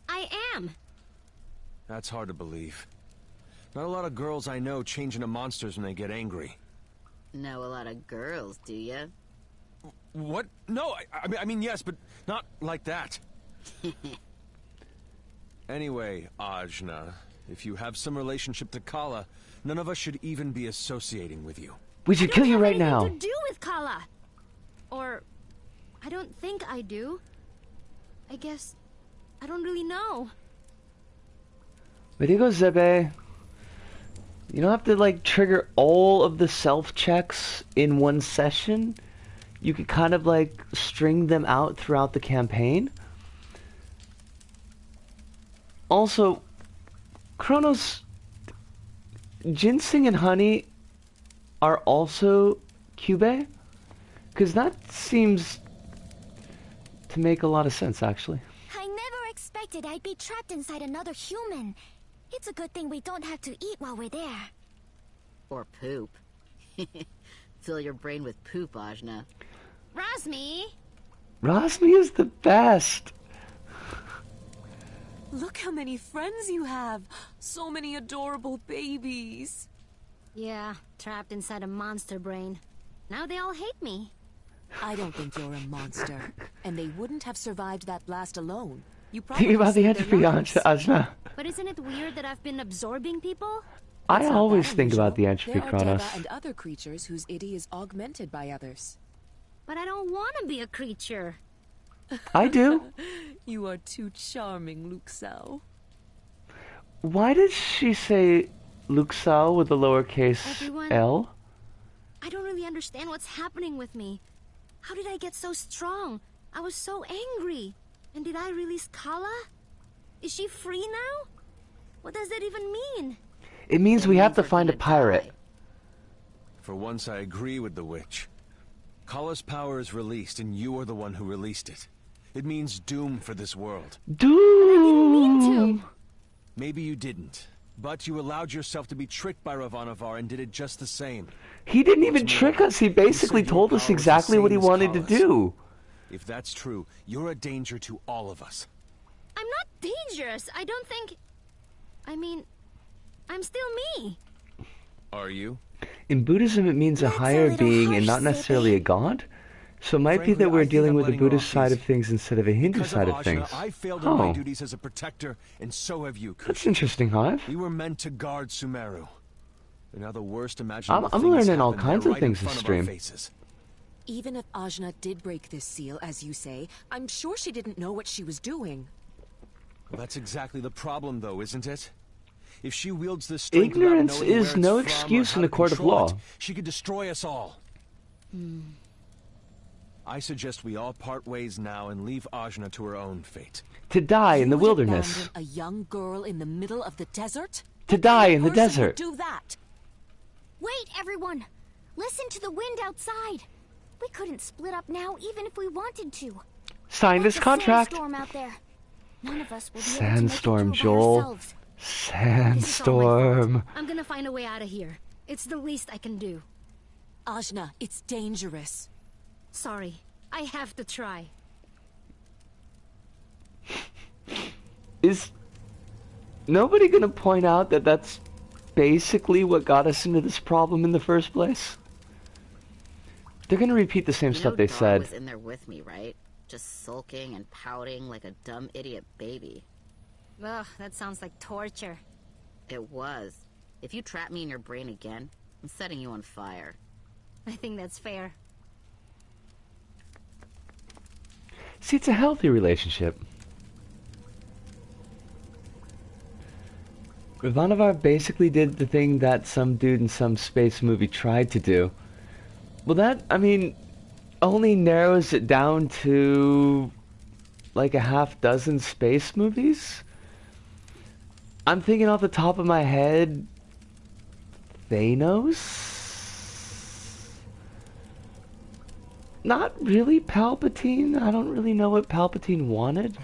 B: I am.
E: That's hard to believe. Not a lot of girls I know change into monsters when they get angry.
G: Know a lot of girls, do ya?
E: What? No, I mean, yes, but not like that. Anyway, Ajna, If you have some relationship to Kala, none of us should even be associating with you.
D: We should kill you right now.
B: I don't have anything to do with Kala. Or, I don't think I do. I guess I don't really know.
D: Way to go, Zebe. You don't have to like trigger all of the self checks in one session. You could kind of like string them out throughout the campaign. Also, Kronos, ginseng and honey are also Cube? Because that seems to make a lot of sense, actually.
H: I never expected I'd be trapped inside another human. It's a good thing we don't have to eat while we're there.
G: Or poop. Fill your brain with poop, Ajna.
B: Razmi!
D: Razmi is the best!
F: Look how many friends you have! So many adorable babies!
B: Yeah, trapped inside a monster brain. Now they all hate me.
F: I don't think you're a monster. And they wouldn't have survived that blast alone. You probably
D: Think about the
F: saved
D: entropy,
F: their lives.
D: Ajna.
B: But isn't it weird that I've been absorbing people?
D: I
F: It's not
D: always
F: that
D: think about the
F: unusual.
D: entropy,
F: There are
D: Kronos.
F: Deva and other creatures whose id is augmented by others.
B: But I don't want to be a creature.
D: I do.
F: You are too charming, Luxao.
D: Why did she say Luxao with a lowercase
B: Everyone-
D: l?
B: I don't really understand what's happening with me. How did I get so strong? I was so angry. And did I release Kala? Is she free now? What does that even mean?
D: It means we have to
G: we're
D: find a
G: gonna
D: pirate.
G: die.
E: For once, I agree with the witch. Kala's power is released, and you are the one who released it. It means doom for this world.
D: Doom!
E: Maybe you didn't, but you allowed yourself to be tricked by Ravanavar and did it just the same.
D: He didn't even
E: What's
D: trick
E: more,
D: us. He
E: you
D: basically
E: said your
D: told us
E: power was the
D: exactly what he
E: same as
D: wanted to
E: Kala's.
D: do.
E: If that's true, you're a danger to all of us.
B: I'm not dangerous. I don't think... I mean, I'm still me.
E: Are you?
D: In Buddhism, it means a
H: That's a
D: higher
H: little
D: being and
H: harsh,
D: not necessarily a
H: Zippy.
D: god. So it might be
E: Frankly,
D: that we're
E: I think
D: dealing
E: I'm
D: with the
E: letting her
D: Buddhist
E: off
D: side
E: easy.
D: of things instead of a Hindu
E: Because
D: side
E: of
D: of
E: Ajna,
D: things.
E: I failed in my
D: Oh,
E: duties as a protector, and so have you,
D: that's
E: Kushi.
D: interesting, Hive.
E: We were meant to guard Sumeru. And now the worst imaginable
D: I'm
E: thing has
D: learning all
E: happened
D: kinds
E: there
D: of
E: right
D: things
E: in
D: this
E: front of our
D: stream.
E: faces.
F: Even if Ajna did break this seal, as you say, I'm sure she didn't know what she was doing.
E: Well, that's exactly the problem, though, isn't it? If she wields this strength without
D: Ignorance
E: knowing where
D: is
E: it's
D: no
E: from or
D: excuse
E: how
D: in a
E: to
D: court of
E: control
D: law.
E: it, she could destroy us all. I suggest we all part ways now and leave Ajna to her own fate.
D: To die in
F: You
D: the
F: would
D: wilderness.
F: abandon a young girl in the middle of the desert?
D: To
F: What
D: die
F: kind
D: in
F: of
D: the
F: person would
D: desert.
F: do that?
H: Wait, everyone! Listen to the wind outside. We couldn't split up now even if we wanted to.
D: Sign
H: Like
D: this
H: a
D: contract.
H: sandstorm out there. None of us will be able
D: Sandstorm,
H: to make it through by
D: Joel.
H: ourselves.
B: This is all my fault.
D: Sandstorm.
B: I'm gonna find a way out of here. It's the least I can do.
F: Ajna, it's dangerous.
B: Sorry. I have to try.
D: Is nobody gonna point out that that's basically what got us into this problem in the first place? They're gonna repeat the same
G: You
D: stuff
G: know
D: they
G: Dawn
D: said.
G: was in there with me, right? Just sulking and pouting like a dumb idiot baby.
B: Ugh, that sounds like torture.
G: It was. If you trap me in your brain again, I'm setting you on fire.
B: I think that's fair.
D: See, it's a healthy relationship. Ravanavar basically did the thing that some dude in some space movie tried to do. Well, that, I mean, only narrows it down to like a half dozen space movies. I'm thinking off the top of my head, Thanos? Not really Palpatine. I don't really know what Palpatine wanted.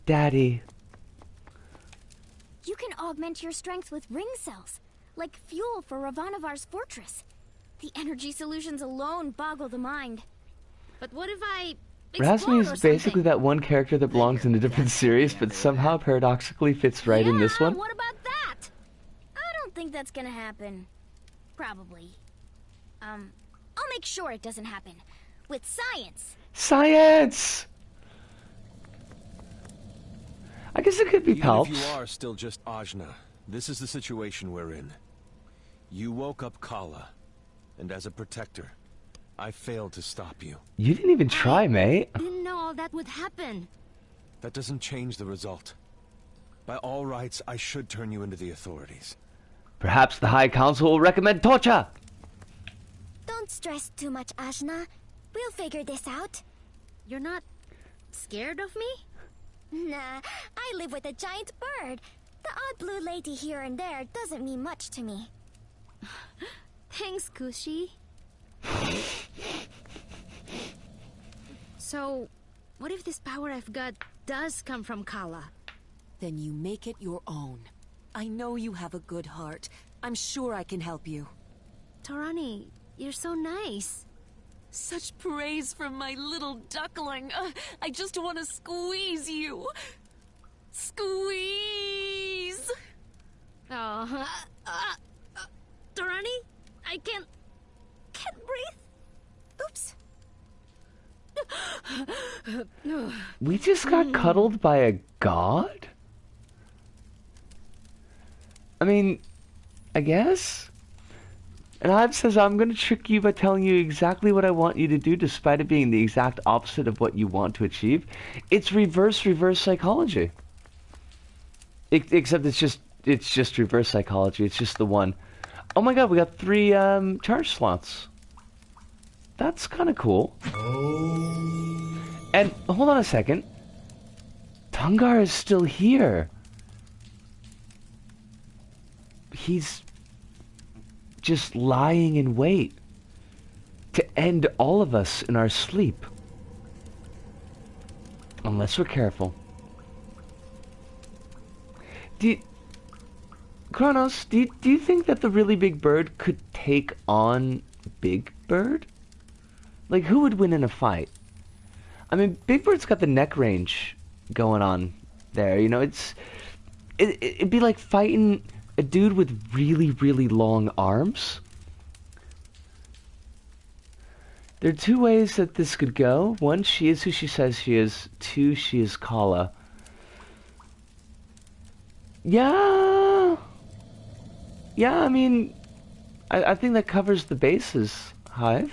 D: Daddy.
H: You can augment your strength with ring cells, like fuel for Ravanavar's fortress. The energy solutions alone boggle the mind.
B: But what if I
D: Razmi
B: explode or
D: is basically
B: something?
D: that one character that belongs in a different series, but somehow paradoxically fits right in this
B: Yeah,
D: one.
B: What about that?
H: I don't think that's gonna happen. Probably. I'll make sure it doesn't happen. With science.
D: Science! I
A: guess it could be
E: Even
A: Palps.
E: if you are still just Ajna, this is the situation we're in. You woke up Kala, and as a protector, I failed to stop you.
A: You didn't even try, mate.
B: Didn't know all that would happen.
E: That doesn't change the result. By all rights, I should turn you into the authorities.
A: Perhaps the High Council will recommend torture.
H: Don't stress too much, Ajna. We'll figure this out.
B: You're not scared of me?
H: Nah, I live with a giant bird. The odd blue lady here and there doesn't mean much to me.
B: Thanks, Kushi. So, what if this power I've got does come from Kala?
F: Then you make it your own. I know you have a good heart. I'm sure I can help you.
B: Torani, you're so nice.
F: Such praise from my little duckling. I just want to squeeze you. Squeeze!
B: Oh, Torani, I can't breathe.
F: Oops.
A: We just got cuddled by a god? I mean, I guess? And Hive says, I'm going to trick you by telling you exactly what I want you to do, despite it being the exact opposite of what you want to achieve. It's reverse psychology. Except it's just reverse psychology. It's just the one. Oh my god, we got 3 charge slots. That's kind of cool. And hold on a second. Tungar is still here. He's just lying in wait to end all of us in our sleep. Unless we're careful. Kronos, do you think that the really big bird could take on Big Bird? Like, who would win in a fight? I mean, Big Bird's got the neck range going on there, you know, it'd be like fighting a dude with really, really long arms. There are 2 ways that this could go. 1, she is who she says she is. 2, she is Kala. Yeah, I mean, I think that covers the bases, Hive.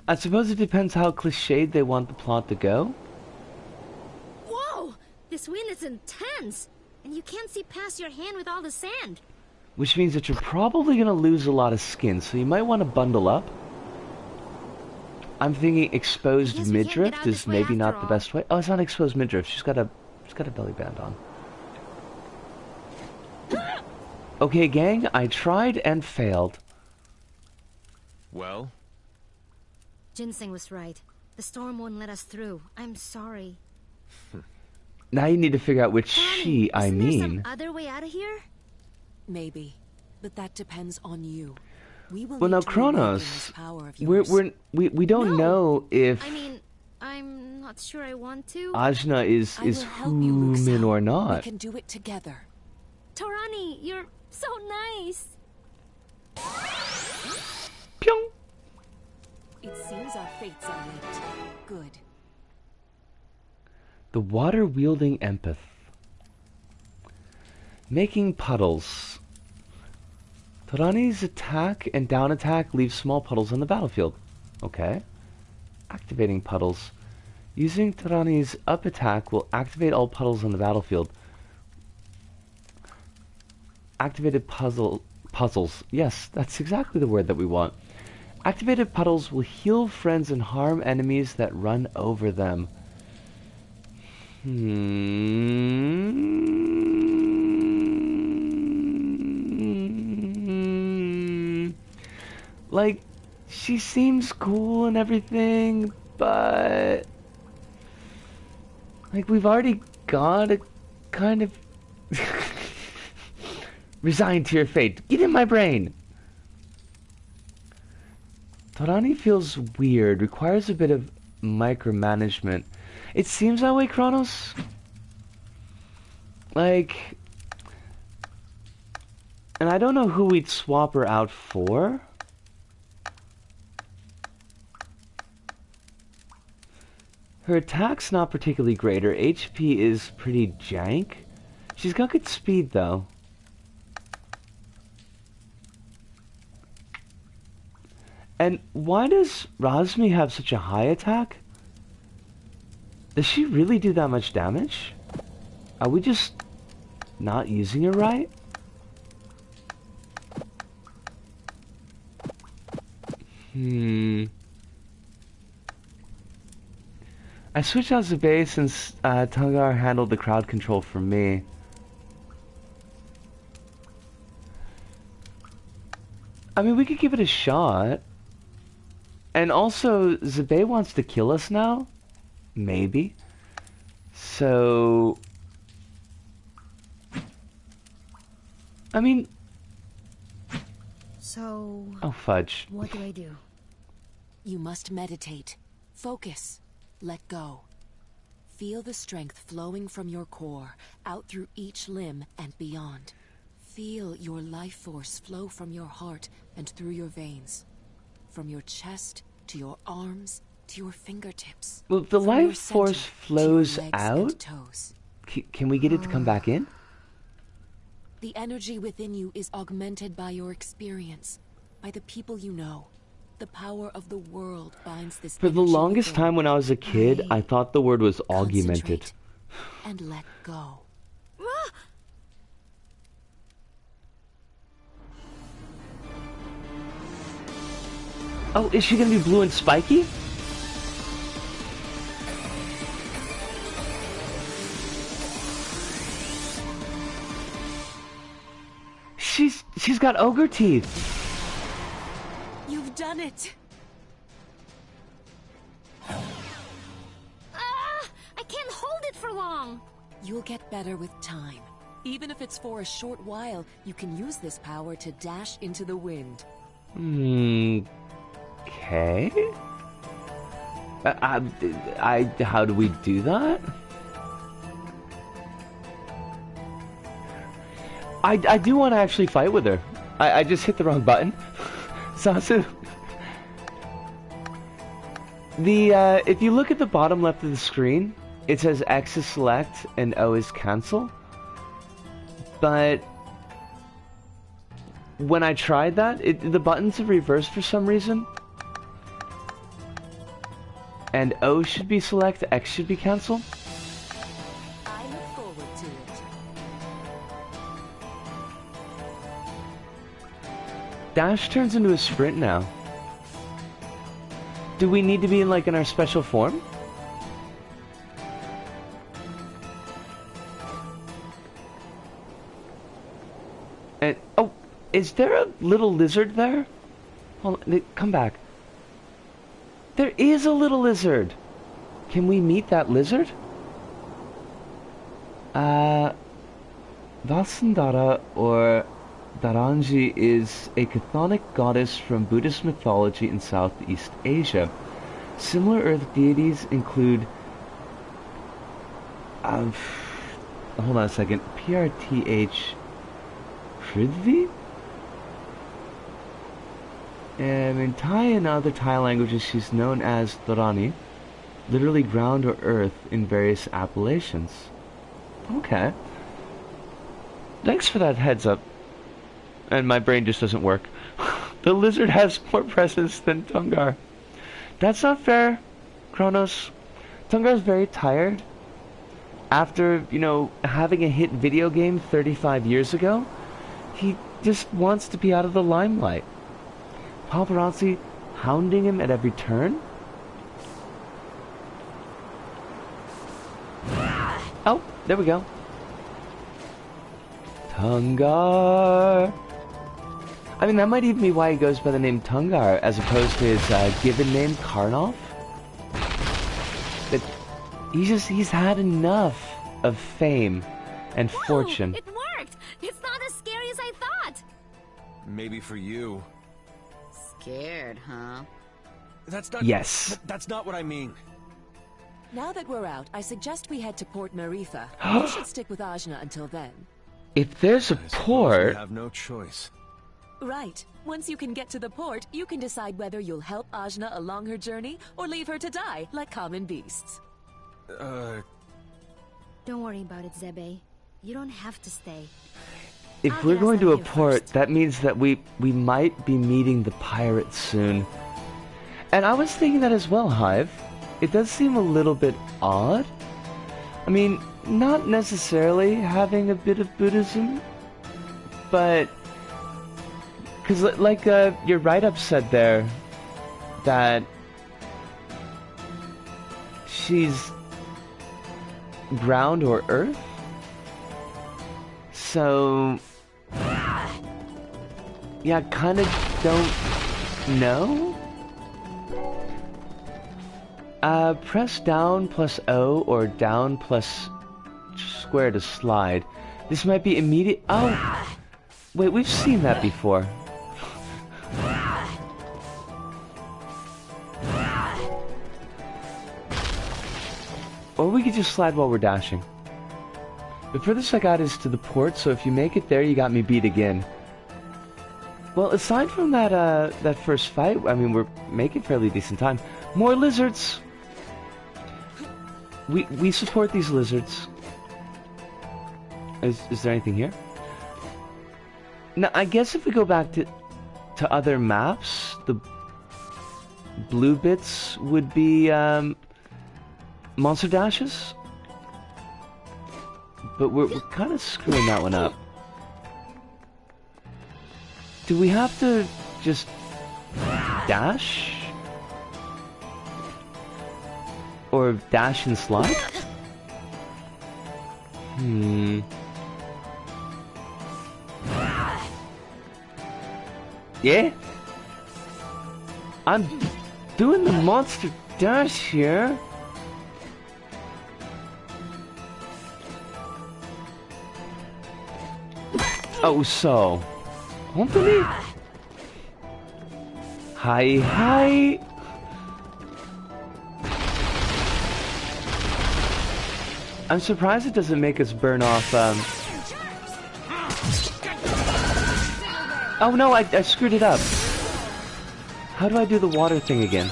A: I suppose it depends how cliched they want the plot to go.
B: Whoa! This wind is intense! And you can't see past your hand with all the sand.
A: Which means that you're probably going to lose a lot of skin, so you might want to bundle up. I'm thinking exposed midriff is maybe not the best way. Oh, it's not exposed midriff. She's got a belly band on. Okay, gang, I tried and failed.
E: Well?
B: Ginseng was right. The storm won't let us through. I'm sorry.
A: Now you need to figure out which she I mean.
B: Isn't there some other way out of here?
F: Maybe, but that depends on you. We will
A: Well, now Kronos, we don't know if
B: I mean, I'm not sure I want to.
A: Ajna is human or not.
F: We can do it together.
B: Torani, you're so nice.
A: Pyong.
F: It seems our fates are linked. Good.
A: The water-wielding empath. Making puddles. Torani's attack and down attack leave small puddles on the battlefield. Okay. Activating puddles. Using Torani's up attack will activate all puddles on the battlefield. Activated puzzles. Yes, that's exactly the word that we want. Activated puddles will heal friends and harm enemies that run over them. Like, she seems cool and everything, but like, we've already got a kind of resigned to your fate. Get in my brain. Torani feels weird, requires a bit of micromanagement. It seems that way, Kronos. Like, and I don't know who we'd swap her out for.
D: Her attack's not particularly great. Her HP is pretty jank. She's got good speed, though. And why does Razmi have such a high attack? Does she really do that much damage? Are we just not using her right? I switched out Zabe since Tungar handled the crowd control for me. I mean, we could give it a shot. And also, Zabe wants to kill us now? Maybe. So... I mean...
B: So...
D: Oh, fudge.
B: What do I do?
F: You must meditate. Focus. Let go. Feel the strength flowing from your core, out through each limb and beyond. Feel your life force flow from your heart and through your veins. From your chest, to your arms, to your fingertips.
D: Well, the
F: From
D: life
F: your center
D: force
F: to your
D: flows
F: legs
D: out?
F: and toes.
D: Can we get it to come back in?
F: The energy within you is augmented by your experience, by the people you know. The power of the world binds this
D: For the
F: energy
D: longest
F: within.
D: time when I was a kid, I thought the word was augmented.
F: Concentrate and let go.
D: Oh, is she gonna be blue and spiky? She's got ogre teeth.
F: You've done it.
B: I can't hold it for long.
F: You'll get better with time. Even if it's for a short while, you can use this power to dash into the wind.
D: Okay. How do we do that? I do want to actually fight with her. I just hit the wrong button. Sasu. If you look at the bottom left of the screen, it says X is select and O is cancel. But when I tried that, the buttons are reversed for some reason. And O should be select, X should be cancel.
F: I look forward to it.
D: Dash turns into a sprint now. Do we need to be in our special form? And oh, is there a little lizard there? Hold on, come back. There is a little lizard. Can we meet that lizard? Vasundhara or Dharanji is a chthonic goddess from Buddhist mythology in Southeast Asia. Similar earth deities include hold on a second. PRTH Prithvi? And in Thai and other Thai languages she's known as Dharani, literally ground or earth in various appellations. Okay. Thanks for that heads up. And my brain just doesn't work. The lizard has more presence than Tungar. That's not fair, Kronos. Tungar's very tired. After, having a hit video game 35 years ago, he just wants to be out of the limelight. Paparazzi hounding him at every turn? Oh, there we go. Tungar. I mean, that might even be why he goes by the name Tungar, as opposed to his given name, Karnov. But he's had enough of fame and fortune.
B: It worked! It's not as scary as I thought!
E: Maybe for you.
G: Scared, huh?
E: That's not...
D: Yes.
E: That's not what I mean.
F: Now that we're out, I suggest we head to Port Maritha. You should stick with Ajna until then.
D: If there's a
E: I suppose
D: port...
E: we have no choice.
F: Right. Once you can get to the port, you can decide whether you'll help Ajna along her journey or leave her to die like common beasts.
B: Don't worry about it, Zebe. You don't have to stay.
D: If
B: I'll
D: we're
B: get us
D: going
B: out
D: to a
B: of here
D: port,
B: first.
D: that means that we might be meeting the pirates soon. And I was thinking that as well, Hive. It does seem a little bit odd. I mean, not necessarily having a bit of Buddhism, but... Because, like, your write-up said there, that she's ground or earth? So... Yeah, kind of don't know? Press down plus O or down plus square to slide. This might be immediate... Oh! Wait, we've seen that before. Or we could just slide while we're dashing. The furthest I got is to the port, so if you make it there, you got me beat again. Well, aside from that, that first fight, I mean, we're making fairly decent time. More lizards! We support these lizards. Is there anything here? Now, I guess if we go back to other maps, the blue bits would be, monster dashes? But we're kind of screwing that one up. Do we have to just dash? Or dash and slide? Yeah? I'm doing the monster dash here. Oh, so. Company? Hi, hi. I'm surprised it doesn't make us burn off, Oh no, I screwed it up. How do I do the water thing again?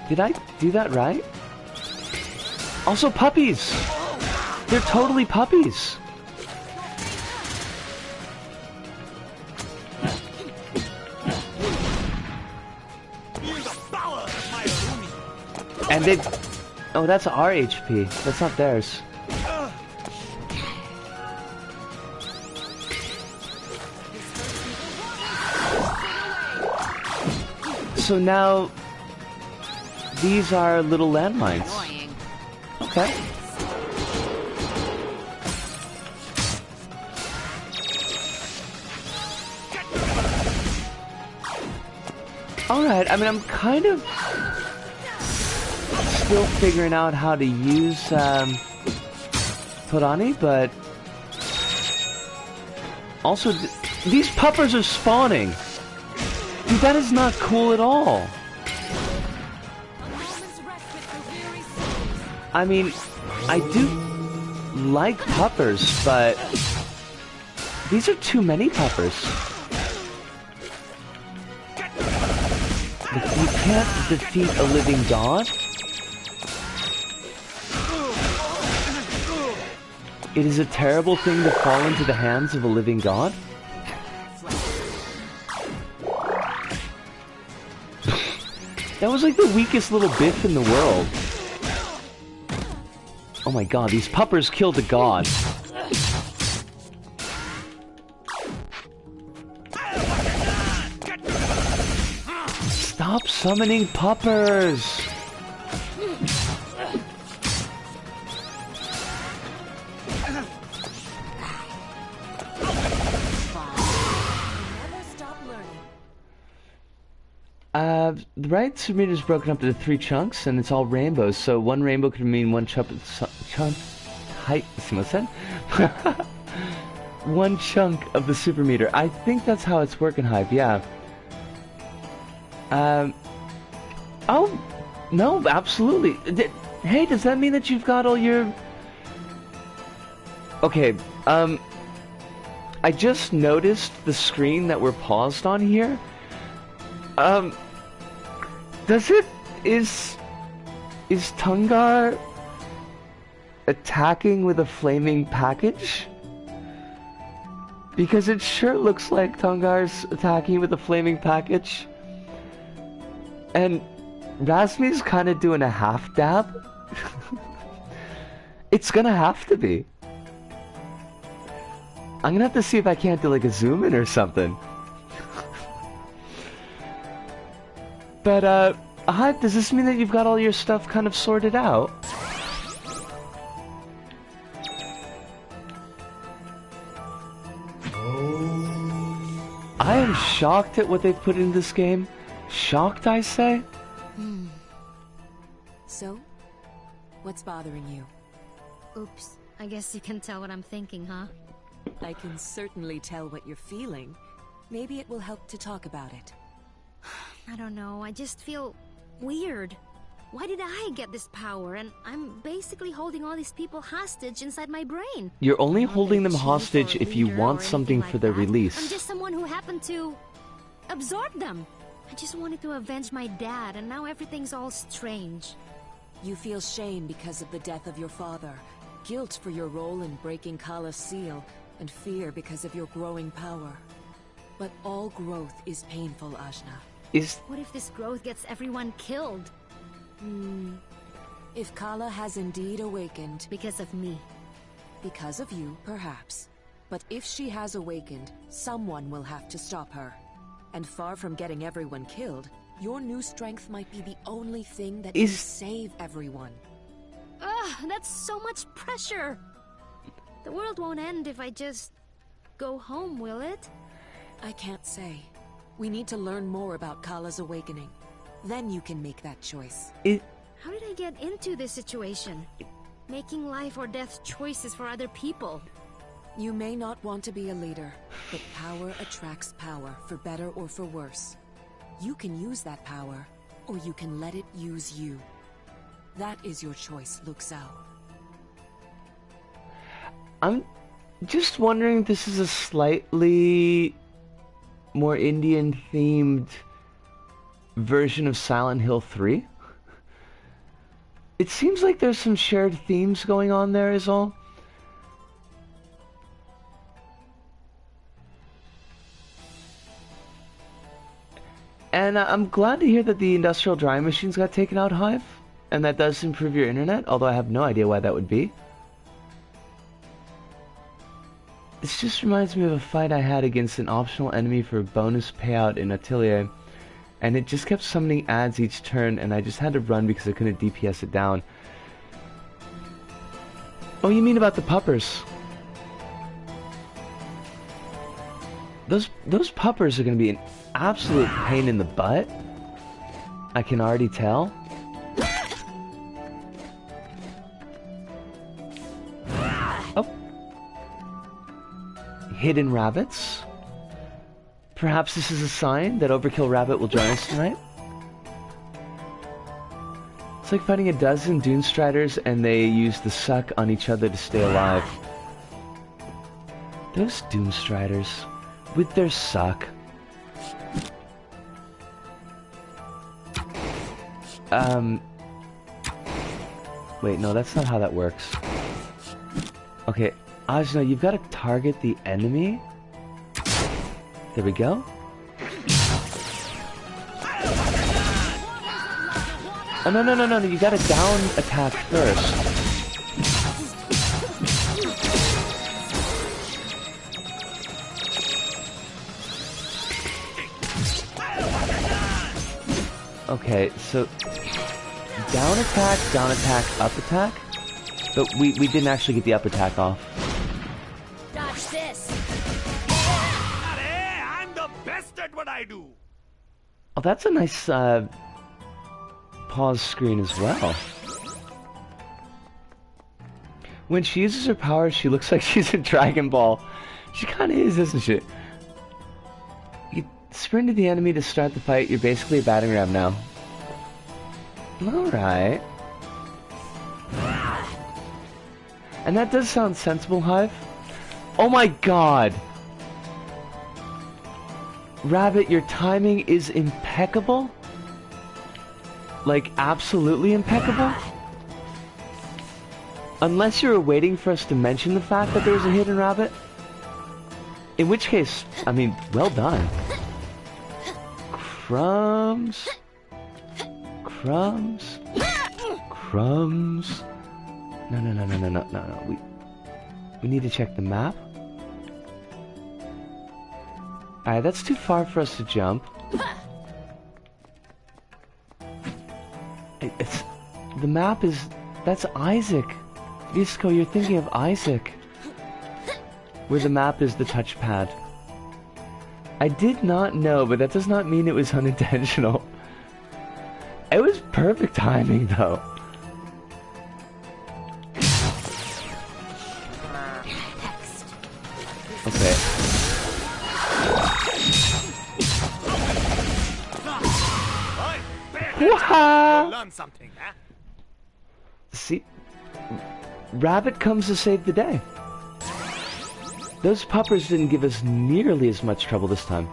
D: Did I do that right? Also puppies! They're totally puppies! And they... Oh, that's our HP. That's not theirs. So now... These are little landmines. Okay. Alright, I mean, I'm kind of still figuring out how to use Torani, but also these puppers are spawning. Dude, that is not cool at all. I mean, I do like puppers, but these are too many puppers. You can't defeat a living god. It is a terrible thing to fall into the hands of a living god. That was like the weakest little biff in the world. Oh my god, these puppers killed a god. Stop summoning puppers! The right submarine is broken up into 3 chunks, and it's all rainbows, so one rainbow could mean one height, see what I said? One chunk of the super meter. I think that's how it's working, Hype, yeah. Oh, no, absolutely. Hey, does that mean that you've got all your... Okay, I just noticed the screen that we're paused on here. Does it... Is Tungar attacking with a flaming package? Because it sure looks like Tungar's attacking with a flaming package. And Razmi's kind of doing a half dab. It's gonna have to be. I'm gonna have to see if I can't do like a zoom in or something. But, does this mean that you've got all your stuff kind of sorted out? I am shocked at what they've put in this game. Shocked, I say?
F: So? What's bothering you?
B: Oops. I guess you can tell what I'm thinking, huh?
F: I can certainly tell what you're feeling. Maybe it will help to talk about it.
B: I don't know. I just feel weird. Why did I get this power? And I'm basically holding all these people hostage inside my brain.
D: You're only
B: Not
D: holding
B: a
D: them
B: chief
D: hostage
B: or a
D: if you
B: leader
D: want
B: or
D: something
B: anything
D: for
B: like
D: their
B: that.
D: release.
B: I'm just someone who happened to absorb them. I just wanted to avenge my dad, and now everything's all strange.
F: You feel shame because of the death of your father, guilt for your role in breaking Kala's seal, and fear because of your growing power. But all growth is painful, Ajna.
B: What if this growth gets everyone killed?
F: If Kala has indeed awakened...
B: Because of me.
F: Because of you, perhaps. But if she has awakened, someone will have to stop her. And far from getting everyone killed, your new strength might be the only thing that can save everyone.
B: Ugh, that's so much pressure! The world won't end if I just go home, will it?
F: I can't say. We need to learn more about Kala's awakening. Then you can make that choice.
B: How did I get into this situation? Making life or death choices for other people.
F: You may not want to be a leader, but power attracts power, for better or for worse. You can use that power, or you can let it use you. That is your choice, Luxao.
D: I'm just wondering if this is a slightly more Indian-themed version of Silent Hill 3. It seems like there's some shared themes going on there is all. And I'm glad to hear that the industrial drying machines got taken out, Hive. And that does improve your internet, although I have no idea why that would be. This just reminds me of a fight I had against an optional enemy for a bonus payout in Atelier. And it just kept summoning ads each turn, and I just had to run because I couldn't DPS it down. Oh, you mean about the puppers? Those puppers are going to be an absolute pain in the butt. I can already tell. Oh. Hidden rabbits. Perhaps this is a sign that Overkill Rabbit will join us tonight. It's like fighting a dozen Dune Striders and they use the suck on each other to stay alive. Those Dune Striders, with their suck. Wait, no, that's not how that works. Okay, Ajna, you've got to target the enemy. There we go. Oh, no, you gotta down attack first. Okay, so down attack, up attack, but we didn't actually get the up attack off.
H: Dodge this!
C: I'm the best at what I do.
D: Oh, that's a nice pause screen as well. When she uses her power, she looks like she's in Dragon Ball. She kind of is, isn't she? You sprint to the enemy to start the fight. You're basically a battering ram now. Alright. And that does sound sensible, Hive. Oh my god! Rabbit, your timing is impeccable. Like, absolutely impeccable. Unless you were waiting for us to mention the fact that there was a hidden rabbit. In which case, I mean, well done. Crumbs. Crumbs. Crumbs. No. We need to check the map. Alright, that's too far for us to jump. The map is... That's Isaac. Disco, you're thinking of Isaac. Where the map is the touchpad. I did not know, but that does not mean it was unintentional. It was perfect timing, though. Okay. Wow!
I: Learn something, huh?
D: See, Rabbit comes to save the day. Those puppers didn't give us nearly as much trouble this time.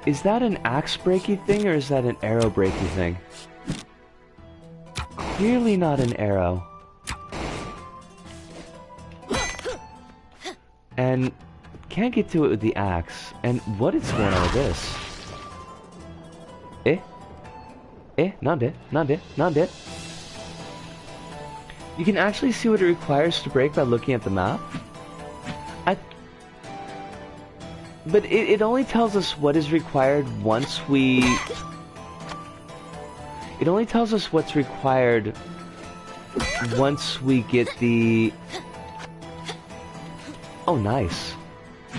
D: Is that an axe breaky thing or is that an arrow breaky thing? Clearly not an arrow. And can't get to it with the axe. And what is going on with this? Not it. You can actually see what it requires to break by looking at the map. But it only tells us what is required once we... It only tells us what's required once we get the... Oh, nice.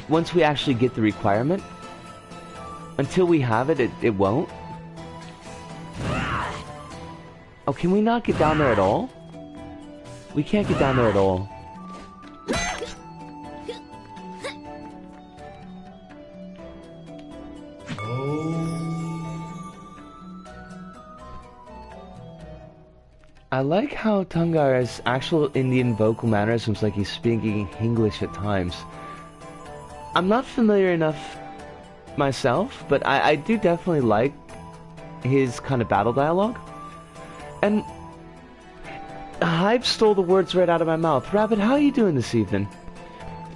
D: Once we actually get the requirement. Until we have it, it won't. Oh, can we not get down there at all? We can't get down there at all. I like how Tungar has actual Indian vocal mannerisms, like he's speaking English at times. I'm not familiar enough myself, but I do definitely like his kind of battle dialogue. And Hive stole the words right out of my mouth. Rabbit, how are you doing this evening?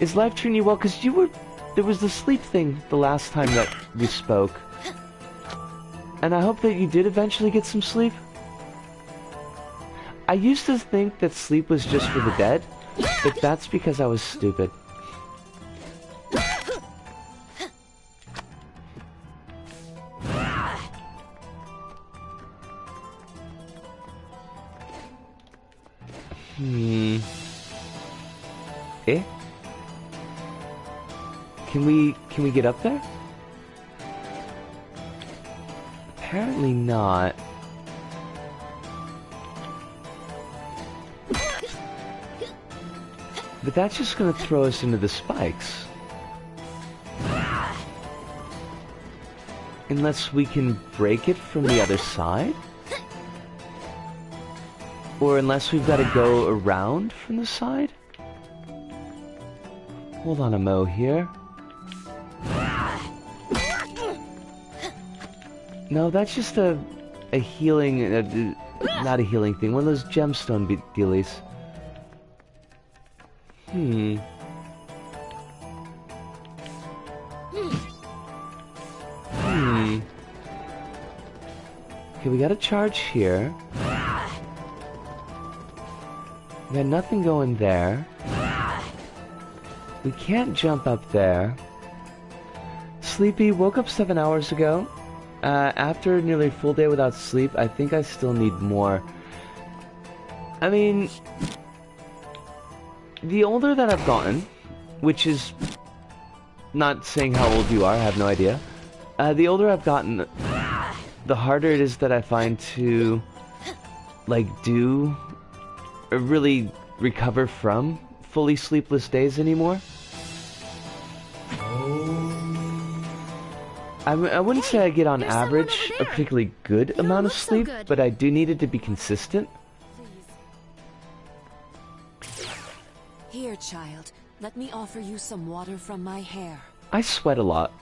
D: Is life treating you well? Because there was the sleep thing the last time that we spoke. And I hope that you did eventually get some sleep. I used to think that sleep was just for the dead, but that's because I was stupid. Can we get up there? Apparently not. But that's just gonna throw us into the spikes. Unless we can break it from the other side? Or unless we've got to go around from the side? Hold on a mo here. No, that's just a healing, not a healing thing, one of those gemstone dealies. Okay, we got a charge here. We got nothing going there. We can't jump up there. Sleepy, woke up 7 hours ago. After nearly a full day without sleep, I think I still need more. I mean, the older that I've gotten, which is not saying how old you are, I have no idea. The older I've gotten, the harder it is that I find to, like, do or really recover from fully sleepless days anymore. I wouldn't say I get on average a particularly good amount of sleep, but I do need it to be consistent.
F: Here, child. Let me offer you some water from my hair.
D: I sweat a lot.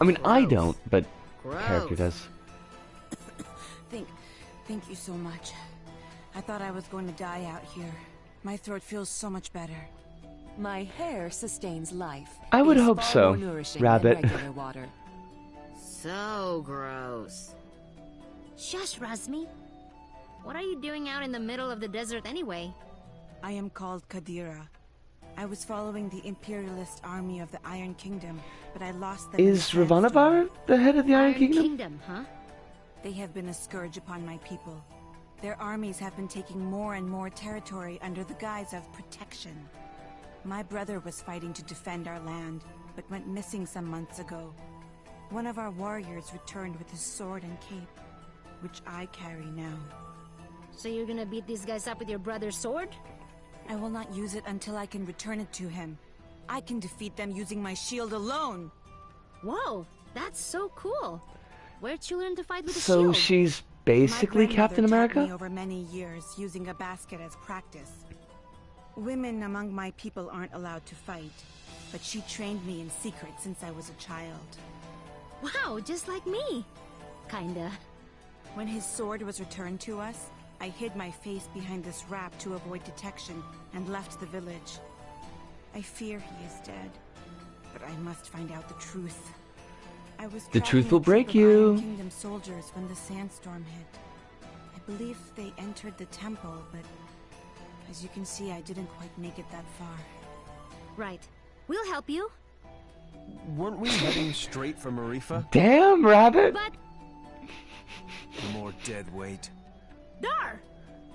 D: I mean, I don't, but the character does.
I: Thank you so much. I thought I was going to die out here. My throat feels so much better.
F: My hair sustains life.
D: I would
F: It's
D: hope
F: far
D: so,
F: more nourishing
D: Rabbit.
F: than regular water.
G: So gross.
B: Shush, Razmi. What are you doing out in the middle of the desert anyway?
I: I am called PtaER. I was following the imperialist army of the Iron Kingdom, but I lost them.
D: Is Ravanavar the head of the Iron Kingdom?
B: Huh?
I: They have been a scourge upon my people. Their armies have been taking more and more territory under the guise of protection. My brother was fighting to defend our land, but went missing some months ago. One of our warriors returned with his sword and cape, which I carry now.
B: So you're gonna beat these guys up with your brother's sword?
I: I will not use it until I can return it to him. I can defeat them using my shield alone.
B: Whoa, that's so cool. Where'd you learn to fight with a
D: So
B: shield?
D: she's basically
I: My
D: Captain
I: grandmother taught
D: America?
I: me over many years using a basket as practice. Women among my people aren't allowed to fight, but she trained me in secret since I was a child.
B: Wow, just like me. Kinda.
I: When his sword was returned to us, I hid my face behind this wrap to avoid detection and left the village. I fear he is dead, but I must find out the truth. I was
D: The truth
I: tracking
D: will
I: a troop
D: break
I: of
D: you.
I: Iron Kingdom soldiers when the sandstorm hit. I believe they entered the temple, but as you can see, I didn't quite make it that far.
B: Right. We'll help you.
E: Weren't we heading straight for Marifa?
D: Damn, Rabbit!
B: But
E: More dead weight.
B: Dar!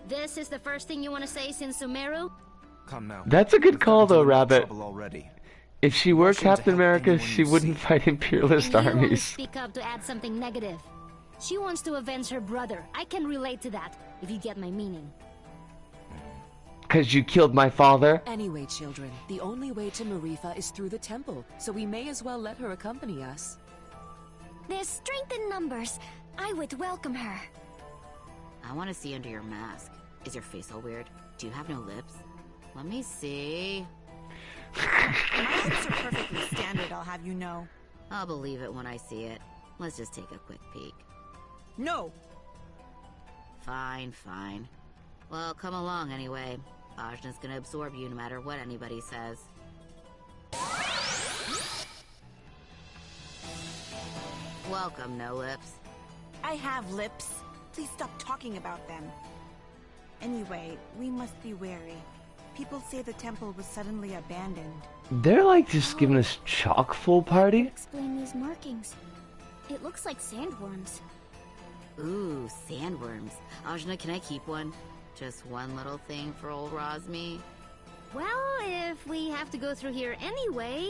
B: This is the first thing you want to say since Sumeru?
E: Come now.
D: That's a good
E: We've
D: call,
E: gotten
D: though,
E: into enough
D: Rabbit.
E: trouble already.
D: If she were
E: Rush in to
D: Captain
E: help
D: America,
E: anyone
D: she
E: you
D: wouldn't
E: see.
D: fight imperialist
B: And you only
D: armies.
B: speak up to add something negative. She wants to avenge her brother. I can relate to that, if you get my meaning.
D: Because you killed my father?
F: Anyway, children, the only way to Marifa is through the temple, so we may as well let her accompany us.
H: There's strength in numbers. I would welcome her.
G: I want to see under your mask. Is your face all weird? Do you have no lips? Let me see.
I: My lips are perfectly standard, I'll have you know.
G: I'll believe it when I see it. Let's just take a quick peek.
I: No!
G: Fine, fine. Well, come along anyway. Ajna's gonna absorb you no matter what anybody says. Welcome, No Lips.
I: I have lips. Please stop talking about them. Anyway, we must be wary. People say the temple was suddenly abandoned.
D: They're like just giving us chock full party?
H: Explain these markings. It looks like sandworms.
G: Ooh, sandworms. Ajna, can I keep one? Just one little thing for old Razmi?
B: Well, if we have to go through here anyway,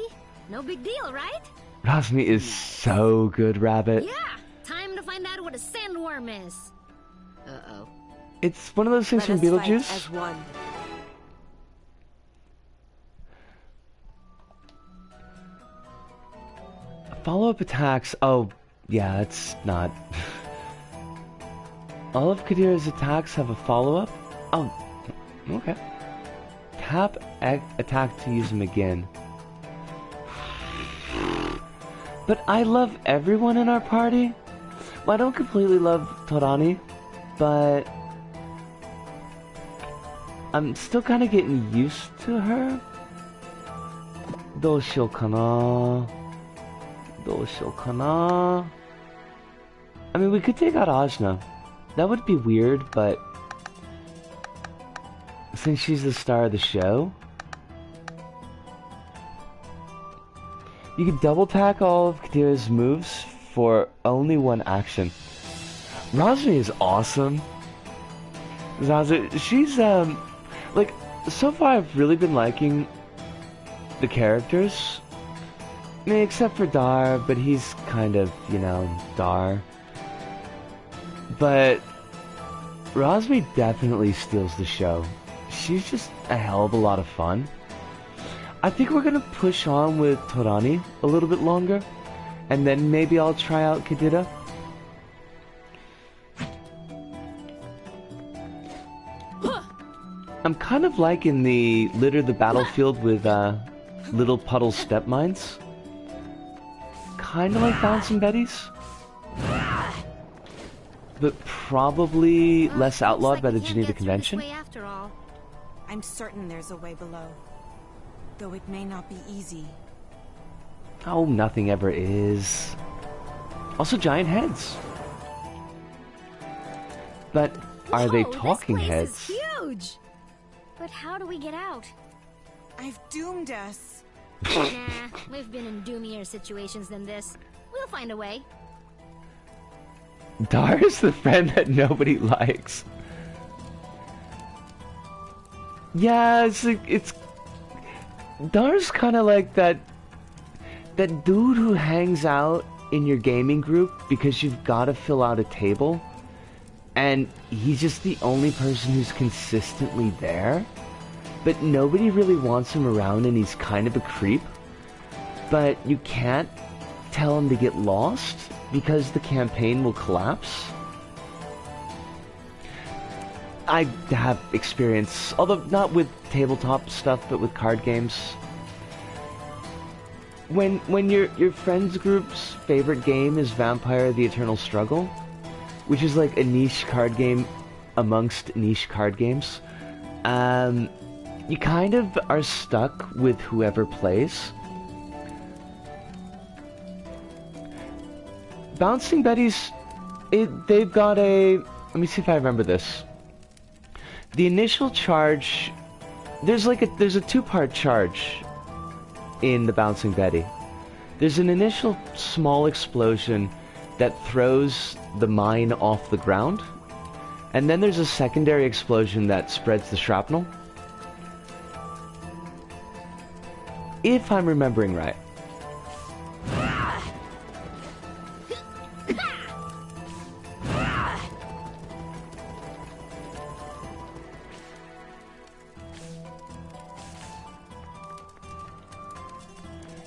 B: no big deal, right?
D: Razmi is so good, Rabbit.
B: Yeah! Time to find out what a sandworm is.
G: Uh-oh.
D: It's one of those things
F: Let
D: from
F: us fight
D: Beetlejuice.
F: as one.
D: Follow-up attacks. Oh, yeah, it's not. All of Kadira's attacks have a follow-up? Oh, okay. Tap attack to use them again. But I love everyone in our party. Well, I don't completely love Torani, but I'm still kind of getting used to her. Doshokana. I mean, we could take out Ajna. That would be weird, but since she's the star of the show, you can double tack all of Kadira's moves for only one action. Razmi is awesome. Zazu, she's like, so far I've really been liking the characters. I mean, except for Dar, but he's kind of, you know, Dar. But Razmi definitely steals the show. She's just a hell of a lot of fun. I think we're gonna push on with Torani a little bit longer, and then maybe I'll try out Kadira. I'm kind of liking the litter the battlefield with little puddle step mines. Kind of like Bouncing Betties. But probably less outlawed by the Geneva Convention.
B: After all.
I: I'm certain there's a way below. Though it may not be easy.
D: Oh, nothing ever is. Also giant heads. But are they talking heads?
B: This place is huge!
H: But how do we get out?
I: I've doomed us.
B: Nah, we've been in doomier situations than this. We'll find a way.
D: Dar's the friend that nobody likes. Yeah, it's Dar's kind of like that dude who hangs out in your gaming group because you've got to fill out a table, and he's just the only person who's consistently there, but nobody really wants him around, and he's kind of a creep. But you can't tell him to get lost because the campaign will collapse. I have experience, although not with tabletop stuff, but with card games. When your friends group's favorite game is Vampire: The Eternal Struggle, which is like a niche card game amongst niche card games, you kind of are stuck with whoever plays. Bouncing Betties, they've got a... Let me see if I remember this. The initial charge... There's a two-part charge in the Bouncing Betty. There's an initial small explosion that throws the mine off the ground. And then there's a secondary explosion that spreads the shrapnel. If I'm remembering right.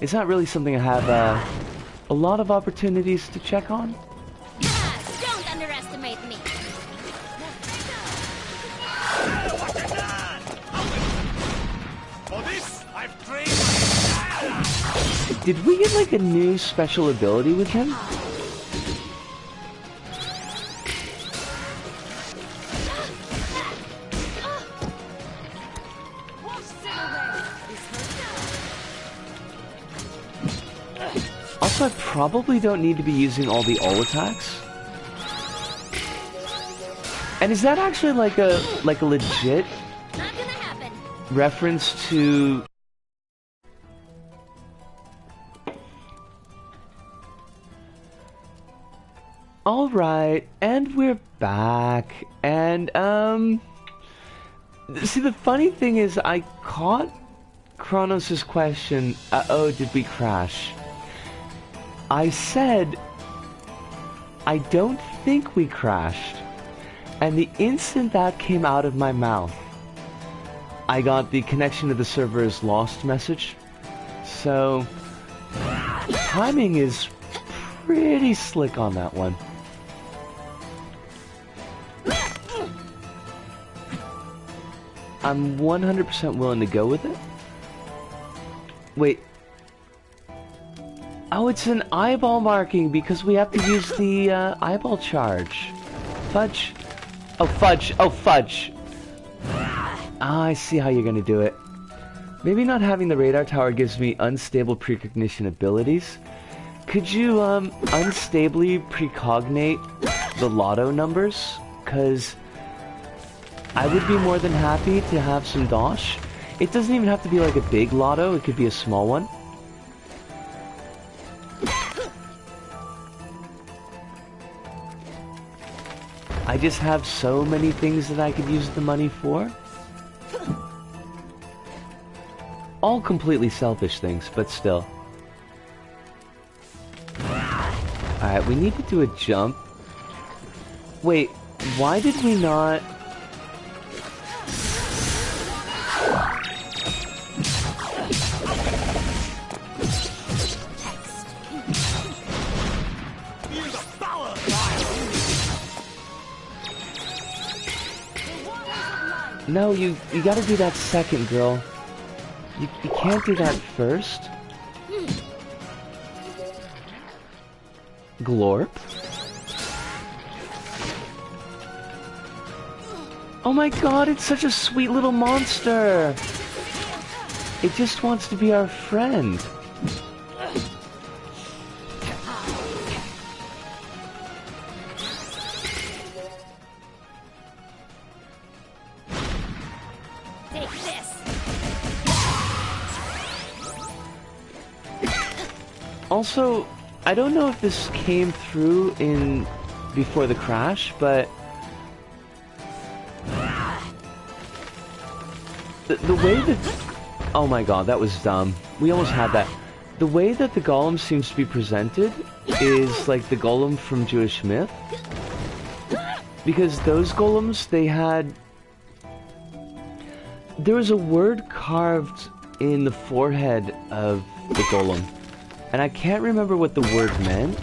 D: It's not really something I have a lot of opportunities to check on.
B: Don't underestimate me.
E: For this, I've trained.
D: Did we get like a new special ability with him? Also, I probably don't need to be using all the all attacks. And is that actually like a legit
B: Not gonna happen.
D: reference to... Alright, and we're back. And, see, the funny thing is, I caught Kronos' question, uh-oh, did we crash? I said, I don't think we crashed. And the instant that came out of my mouth, I got the connection to the server is lost message. So, timing is pretty slick on that one. I'm 100% willing to go with it. Wait. Oh, it's an eyeball marking because we have to use the eyeball charge. Fudge. Oh, fudge. Oh, fudge. Ah, I see how you're gonna do it. Maybe not having the radar tower gives me unstable precognition abilities. Could you unstably precognate the lotto numbers? Cause I would be more than happy to have some dosh. It doesn't even have to be like a big lotto, it could be a small one. I just have so many things that I could use the money for. All completely selfish things, but still. Alright, we need to do a jump. Wait, why did we not... No, you gotta do that second, girl. You can't do that first. Glorp. Oh my god, it's such a sweet little monster! It just wants to be our friend.
H: Take this.
D: Also, I don't know if this came through in before the crash, but the way that... Oh my god, that was dumb. We almost had that. The way that the golem seems to be presented is like the golem from Jewish myth. Because those golems, they had... There was a word carved in the forehead of the golem. And I can't remember what the word meant.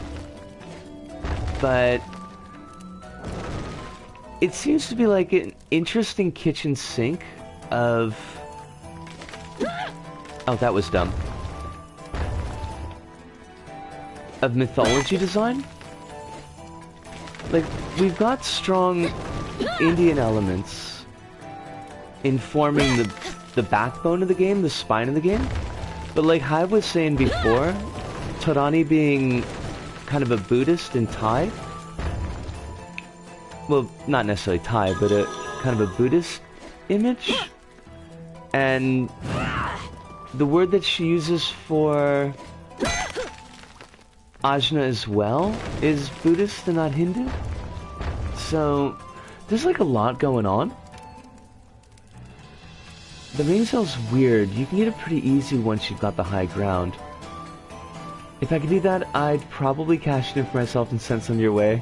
D: But... it seems to be like an interesting kitchen sink of... Oh, that was dumb. Of mythology design? Like, we've got strong Indian elements informing the backbone of the game, the spine of the game. But like Hive was saying before, Torani being kind of a Buddhist in Thai. Well, not necessarily Thai, but a kind of a Buddhist image. And the word that she uses for Ajna as well is Buddhist and not Hindu. So there's like a lot going on. The ring cell's weird. You can get it pretty easy once you've got the high ground. If I could do that, I'd probably cash it in for myself and send some your way.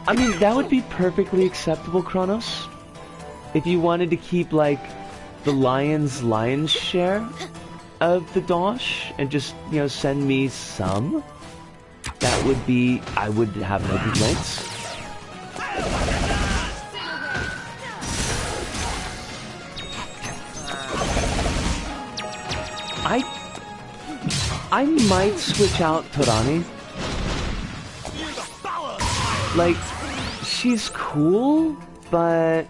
D: I mean, that would be perfectly acceptable, Kronos. If you wanted to keep, like, the lion's share of the dosh and just, you know, send me some, that would be... I would have no complaints. I might switch out Torani. Like, she's cool, but...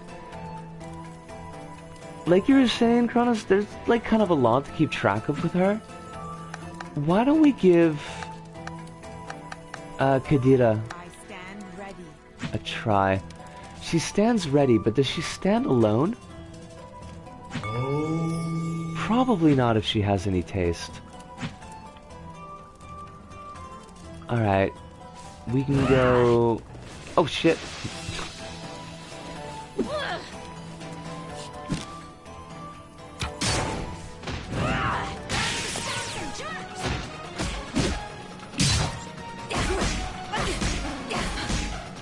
D: like you were saying, Kronos, there's like kind of a lot to keep track of with her. Why don't we give Kadira a try? She stands ready, but does she stand alone? Probably not if she has any taste. Alright. We can go... Oh shit!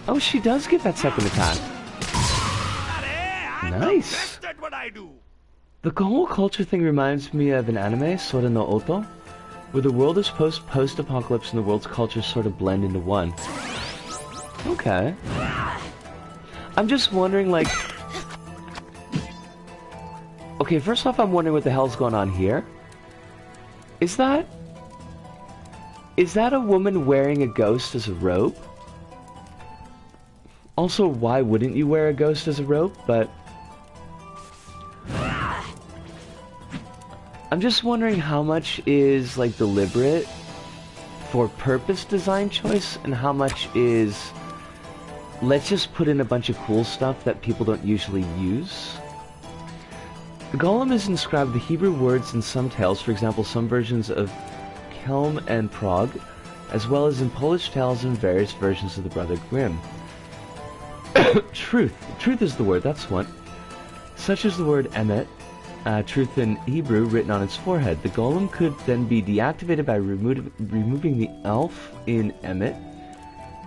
D: Oh, she does get that second attack. Nice! The whole culture thing reminds me of an anime, Sora no Oto, where the world is post-apocalypse and the world's cultures sort of blend into one. Okay. I'm just wondering, like... okay, first off, I'm wondering what the hell's going on here. Is that a woman wearing a ghost as a robe? Also, why wouldn't you wear a ghost as a robe? But... I'm just wondering how much is, like, deliberate for purpose design choice, and how much is... let's just put in a bunch of cool stuff that people don't usually use. The golem is inscribed with Hebrew words in some tales, for example, some versions of Kelm and Prague, as well as in Polish tales and various versions of the Brother Grimm. Truth. Truth is the word, that's one. Such as the word emet, truth in Hebrew written on its forehead. The golem could then be deactivated by removing the elf in emet,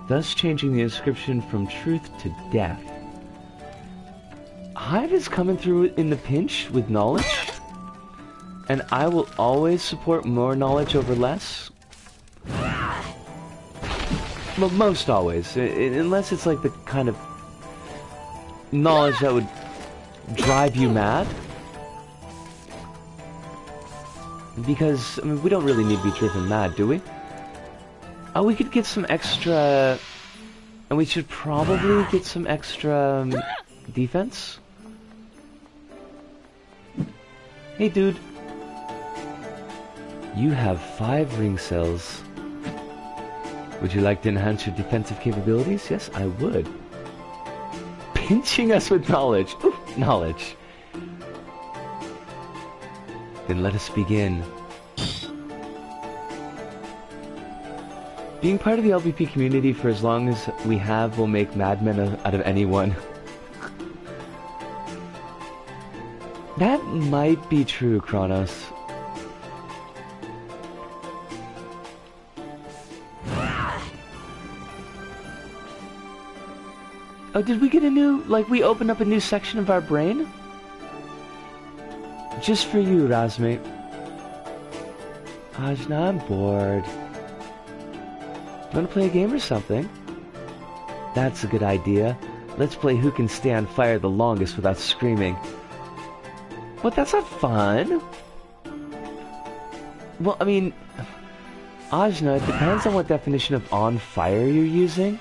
D: thus changing the inscription from truth to death. Hive is coming through in the pinch with knowledge, and I will always support more knowledge over less. Well, most always, unless it's like the kind of knowledge that would drive you mad. Because, I mean, we don't really need to be driven mad, do we? Oh, we could get some extra... And we should probably get some extra defense. Hey, dude. You have 5 ring cells. Would you like to enhance your defensive capabilities? Yes, I would. Pinching us with knowledge. Ooh, knowledge. Then let us begin. Being part of the LVP community for as long as we have will make madmen out of anyone. That might be true, Kronos. Oh, did we get a new, like, we opened up a new section of our brain? Just for you, Razmi. Ajna, I'm bored. Want to play a game or something? That's a good idea. Let's play who can stay on fire the longest without screaming. What, that's not fun? Well, I mean... Ajna, it depends on what definition of on fire you're using.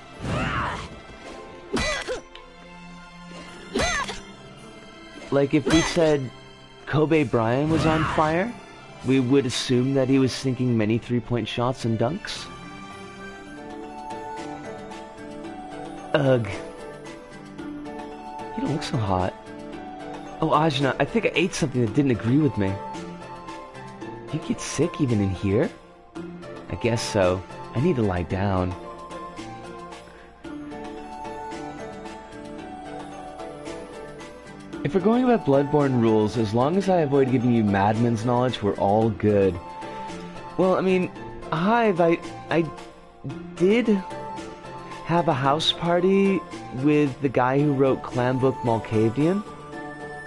D: Like, if we said Kobe Bryant was on fire, we would assume that he was sinking many three-point shots and dunks. Ugh. You don't look so hot. Oh, Ajna, I think I ate something that didn't agree with me. You get sick even in here? I guess so. I need to lie down. If we're going about Bloodborne rules, as long as I avoid giving you Madman's knowledge, we're all good. Well, I mean, Hive, I did have a house party with the guy who wrote Clan Book Malkavian.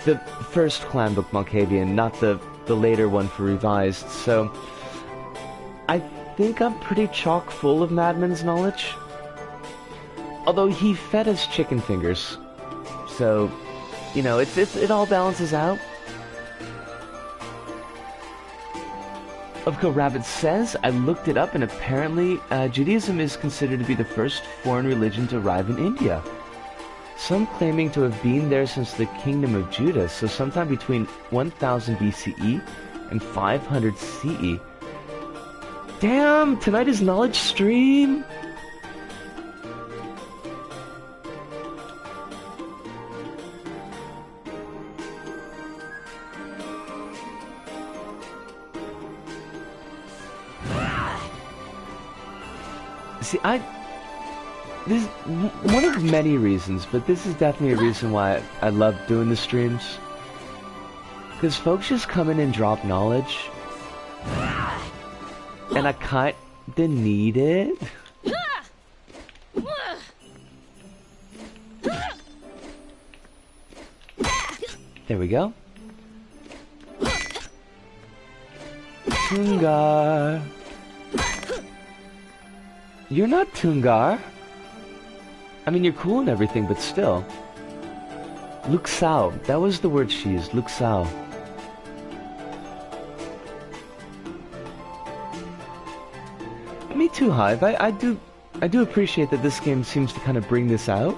D: The first Clan Book Malkavian, not the later one for Revised, so... I think I'm pretty chock full of Madman's knowledge. Although he fed us chicken fingers, so... You know, it all balances out. Ofco Rabbit says, I looked it up and apparently Judaism is considered to be the first foreign religion to arrive in India. Some claiming to have been there since the Kingdom of Judah, so sometime between 1000 BCE and 500 CE. Damn, tonight is knowledge stream! See, this is one of many reasons, but this is definitely a reason why I love doing the streams. Because folks just come in and drop knowledge. And I kinda need it. There we go. Tungar. You're not Tungar. I mean, you're cool and everything, but still. Luxao. That was the word she used. Luxao. Me too, Hive. I do appreciate that this game seems to kind of bring this out.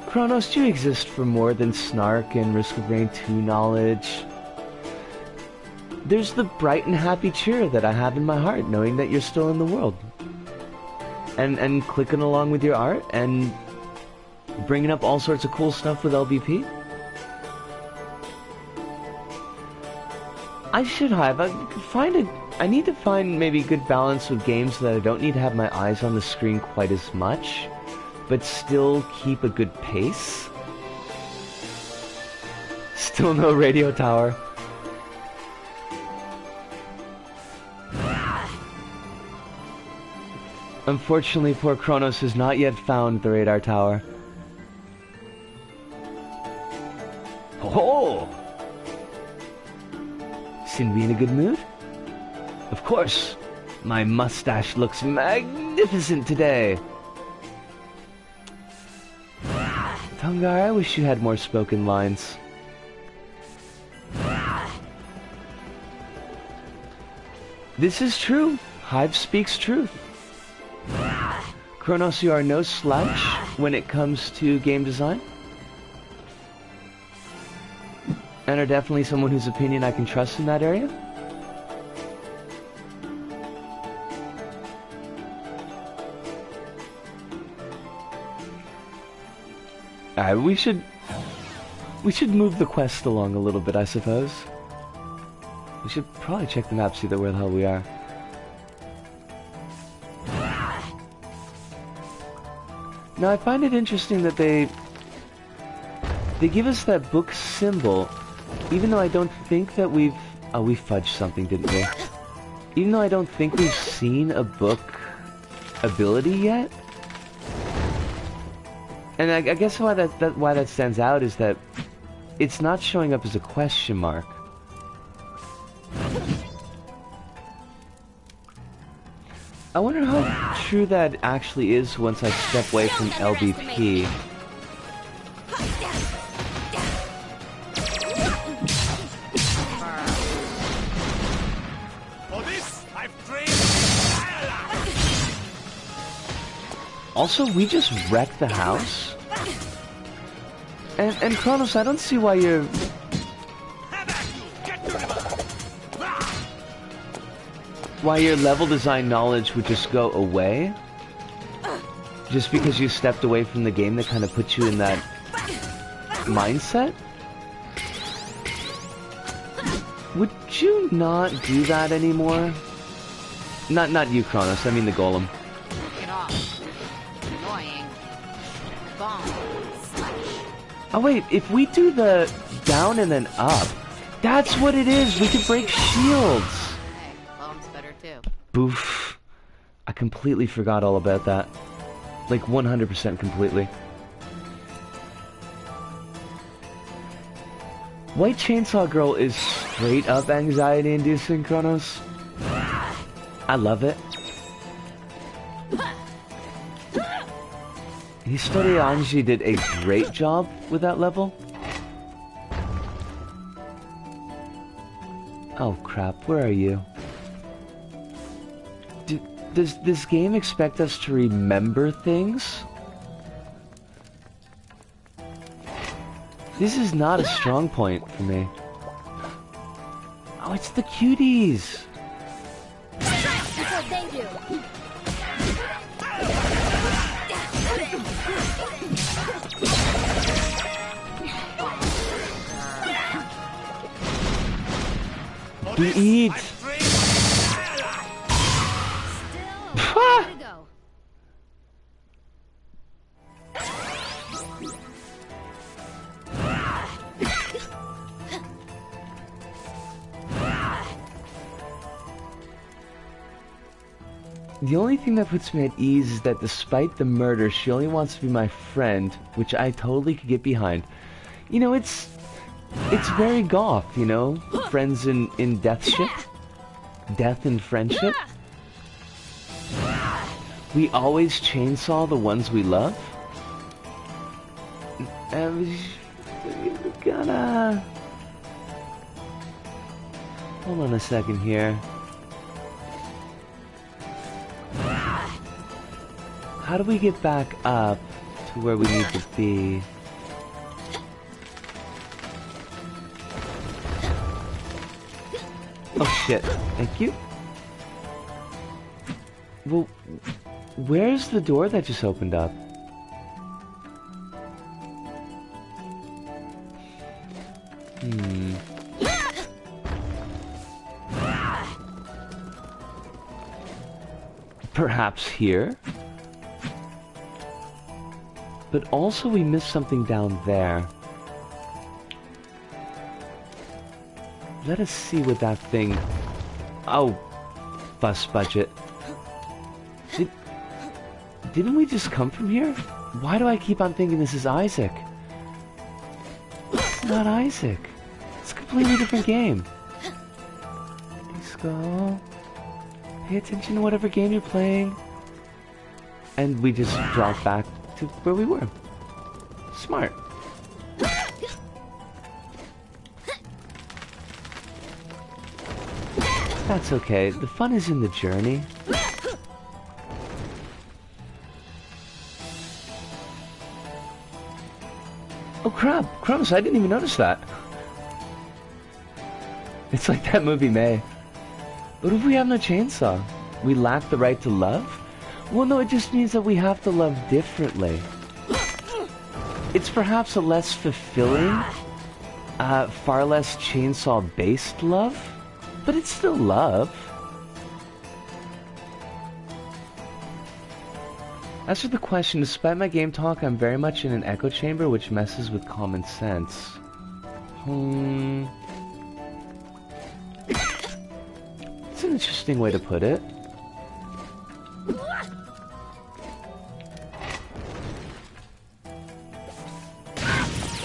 D: Kronos, you exist for more than Snark and Risk of Rain 2 knowledge. There's the bright and happy cheer that I have in my heart, knowing that you're still in the world. And clicking along with your art, and bringing up all sorts of cool stuff with LBP. I should have. I need to find maybe a good balance with games so that I don't need to have my eyes on the screen quite as much, but still keep a good pace. Still no radio tower. Unfortunately, poor Kronos has not yet found the radar tower. Oh! Seem to be in a good mood? Of course. My mustache looks magnificent today. Tungar, I wish you had more spoken lines. This is true. Hive speaks truth. Kronos, you are no slouch when it comes to game design. And are definitely someone whose opinion I can trust in that area. Alright, we should move the quest along a little bit, I suppose. We should probably check the map, see where the hell we are. Now I find it interesting that they give us that book symbol, even though I don't think that we fudged something, didn't we? Even though I don't think we've seen a book ability yet. And I guess why that stands out is that it's not showing up as a question mark. I wonder how true that actually is once I step away from LBP. Also, we just wrecked the house. And Kronos, I don't see why you're... why your level design knowledge would just go away. Just because you stepped away from the game that kind of puts you in that mindset. Would you not do that anymore? Not you, Kronos, I mean the golem.
G: Get off. Annoying. Bomb.
D: Oh wait, if we do the down and then up, that's what it is. We can break shields.
G: Hey, bomb's better too.
D: Boof. I completely forgot all about that. Like 100% completely. White Chainsaw Girl is straight up anxiety inducing, Kronos. I love it. History Anji did a great job with that level. Oh crap, where are you? Does this game expect us to remember things? This is not a strong point for me. Oh, it's the cuties!
H: Thank you.
D: We eat! The only thing that puts me at ease is that despite the murder, she only wants to be my friend, which I totally could get behind. You know, it's very goth, you know? Friends in deathship. Death and friendship. We always chainsaw the ones we love. And we're gonna... Hold on a second here. How do we get back up to where we need to be? Oh shit, thank you. Well, where's the door that just opened up? Perhaps here? But also we missed something down there. Let us see what that thing... Oh, bus budget. Didn't we just come from here? Why do I keep on thinking this is Isaac? It's not Isaac. It's a completely different game. Let's go. Pay attention to whatever game you're playing. And we just dropped back to where we were. Smart. That's okay. The fun is in the journey. Oh crap! Crumbs, I didn't even notice that. It's like that movie May. What if we have no chainsaw? We lack the right to love? Well, no, it just means that we have to love differently. It's perhaps a less fulfilling, far less chainsaw-based love, but it's still love. As for the question, despite my game talk, I'm very much in an echo chamber, which messes with common sense. It's an interesting way to put it.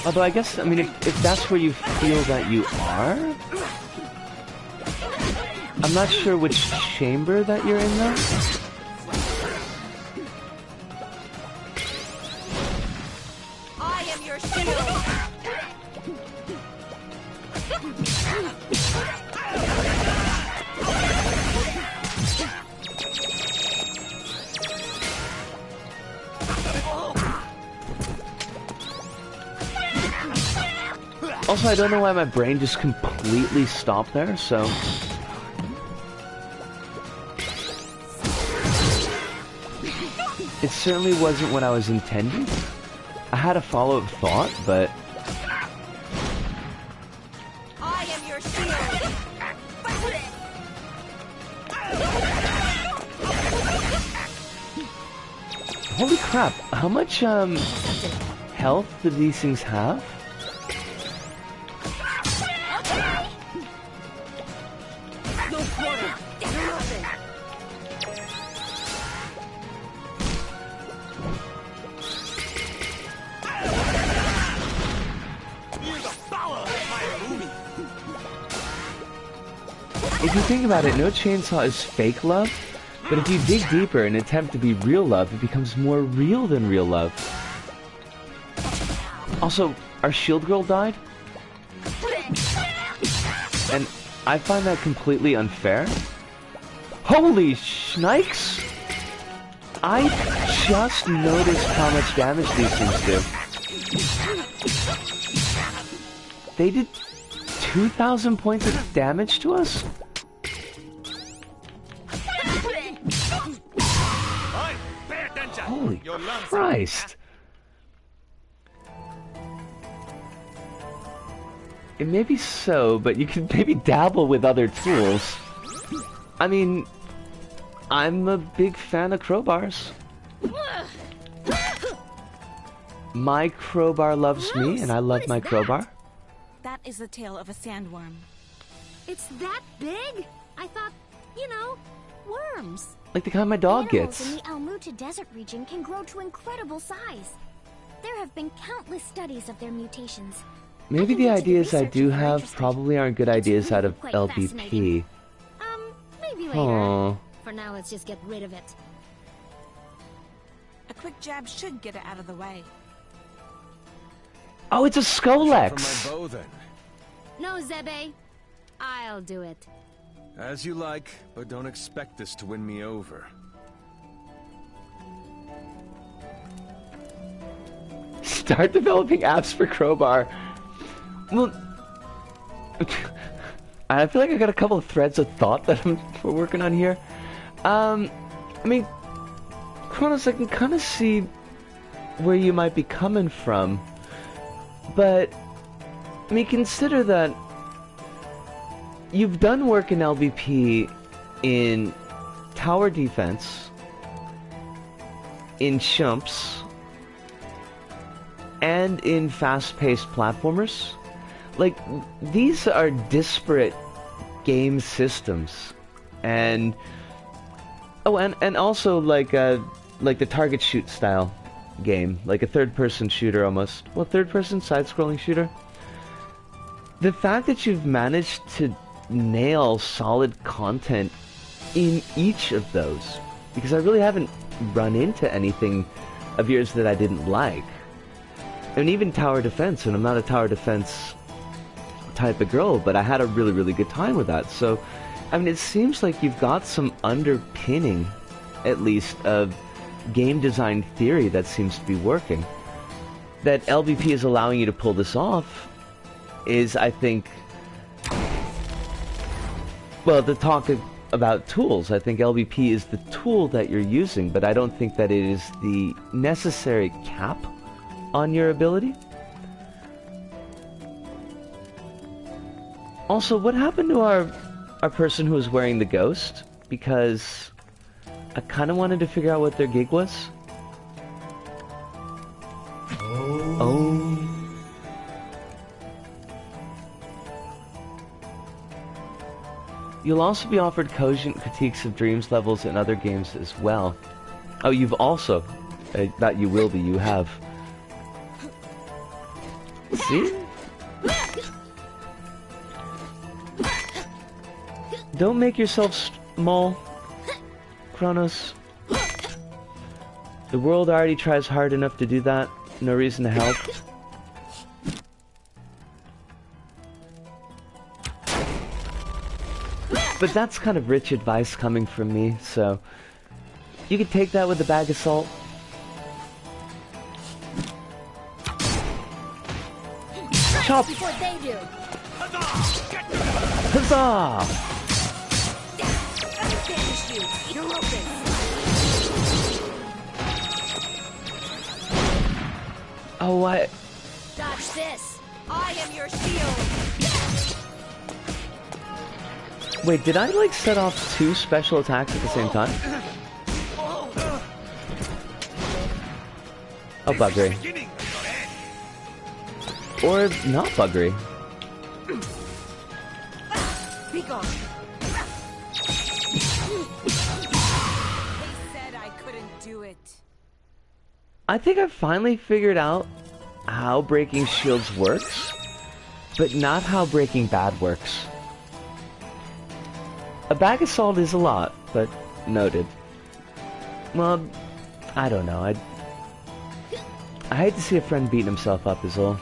D: Although I guess, I mean, if that's where you feel that you are, I'm not sure which chamber that you're in though.
F: I am your shield.
D: Also, I don't know why my brain just completely stopped there, so... It certainly wasn't what I was intending. I had a follow-up thought, but...
F: I am your shield.
D: Holy crap, how much, health do these things have? If you think about it, no chainsaw is fake love, but if you dig deeper and attempt to be real love, it becomes more real than real love. Also, our shield girl died? And I find that completely unfair. Holy shnikes! I just noticed how much damage these things do. They did 2,000 points of damage to us? Holy Christ! It may be so, but you can maybe dabble with other tools. I mean, I'm a big fan of crowbars. My crowbar loves me, and I love my crowbar.
I: That is the tail of a sandworm.
B: It's that big? I thought, you know, worms.
D: Like the kind my dog
H: Animals
D: gets.
H: in the Almuta Desert region can grow to incredible size. There have been countless studies of their mutations.
D: Maybe the ideas I do have probably aren't good ideas out of
B: Quite
D: LBP.
B: Maybe later.
D: Aww.
B: For now, let's just get rid of it.
I: A quick jab should get it out of the way.
D: Oh, it's a Skolex!
E: For my bow, then.
B: No, Zebe. I'll do it.
E: As you like, but don't expect this to win me over.
D: Start developing apps for crowbar. Well, I feel like I got a couple of threads of thought that we're working on here. I mean, Kronos, I can kind of see where you might be coming from, but I mean, consider that you've done work in LBP in tower defense, in chumps, and in fast-paced platformers. Like, these are disparate game systems, and and also like the target shoot style game, like a third-person shooter almost. Well, third-person side-scrolling shooter. The fact that you've managed to nail solid content in each of those, because I really haven't run into anything of yours that I didn't like. and even tower defense, and I'm not a tower defense type of girl, but I had a really, really good time with that. So, I mean, it seems like you've got some underpinning, at least, of game design theory that seems to be working. That LBP is allowing you to pull this off is, I think, well, the talk about tools, I think LBP is the tool that you're using, but I don't think that it is the necessary cap on your ability. Also, what happened to our person who was wearing the ghost? Because I kind of wanted to figure out what their gig was. Oh. You'll also be offered cogent critiques of Dreams levels in other games as well. Oh, you've also... not you will be, you have. See? Don't make yourself small, Kronos. The world already tries hard enough to do that. No reason to help. But that's kind of rich advice coming from me, so... You could take that with a bag of salt. Chop!
H: Before they do.
D: Huzzah!
H: You're open.
D: Oh, what?
H: Dodge this. I am your shield.
D: Wait, did I, like, set off 2 special attacks at the same time? Oh, buggery. Or not buggery.
I: Be gone. They said I couldn't do it.
D: I think I've finally figured out how breaking shields works, but not how Breaking Bad works. A bag of salt is a lot, but noted. Well, I don't know. I hate to see a friend beating himself up is all.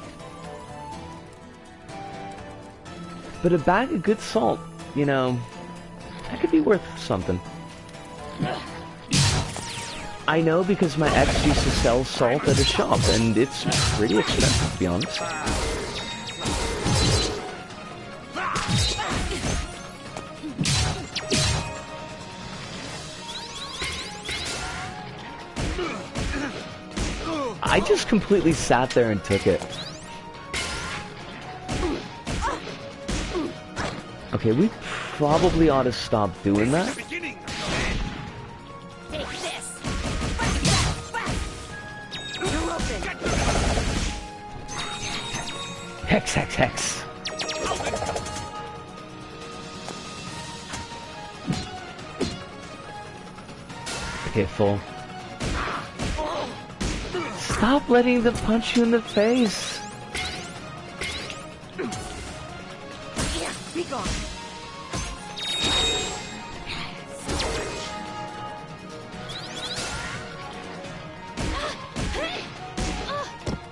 D: But a bag of good salt, you know, that could be worth something. I know because my ex used to sell salt at a shop, and it's pretty expensive, to be honest. I just completely sat there and took it. Okay, we probably ought to stop doing that.
H: Take this. You're open.
D: Hex, hex, hex. Okay, full. Stop letting them punch you in the face.
I: Be gone.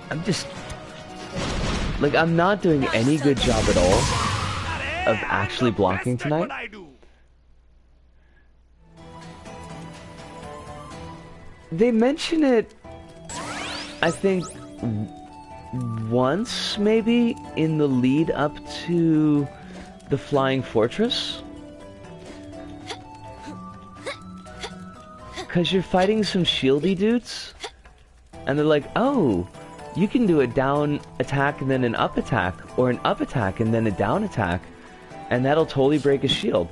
D: I'm just... like, I'm not doing any good job at all of actually blocking tonight. They mention it, I think, once, maybe, in the lead up to the Flying Fortress. Because you're fighting some shieldy dudes, and they're like, oh, you can do a down attack and then an up attack, or an up attack and then a down attack, and that'll totally break a shield.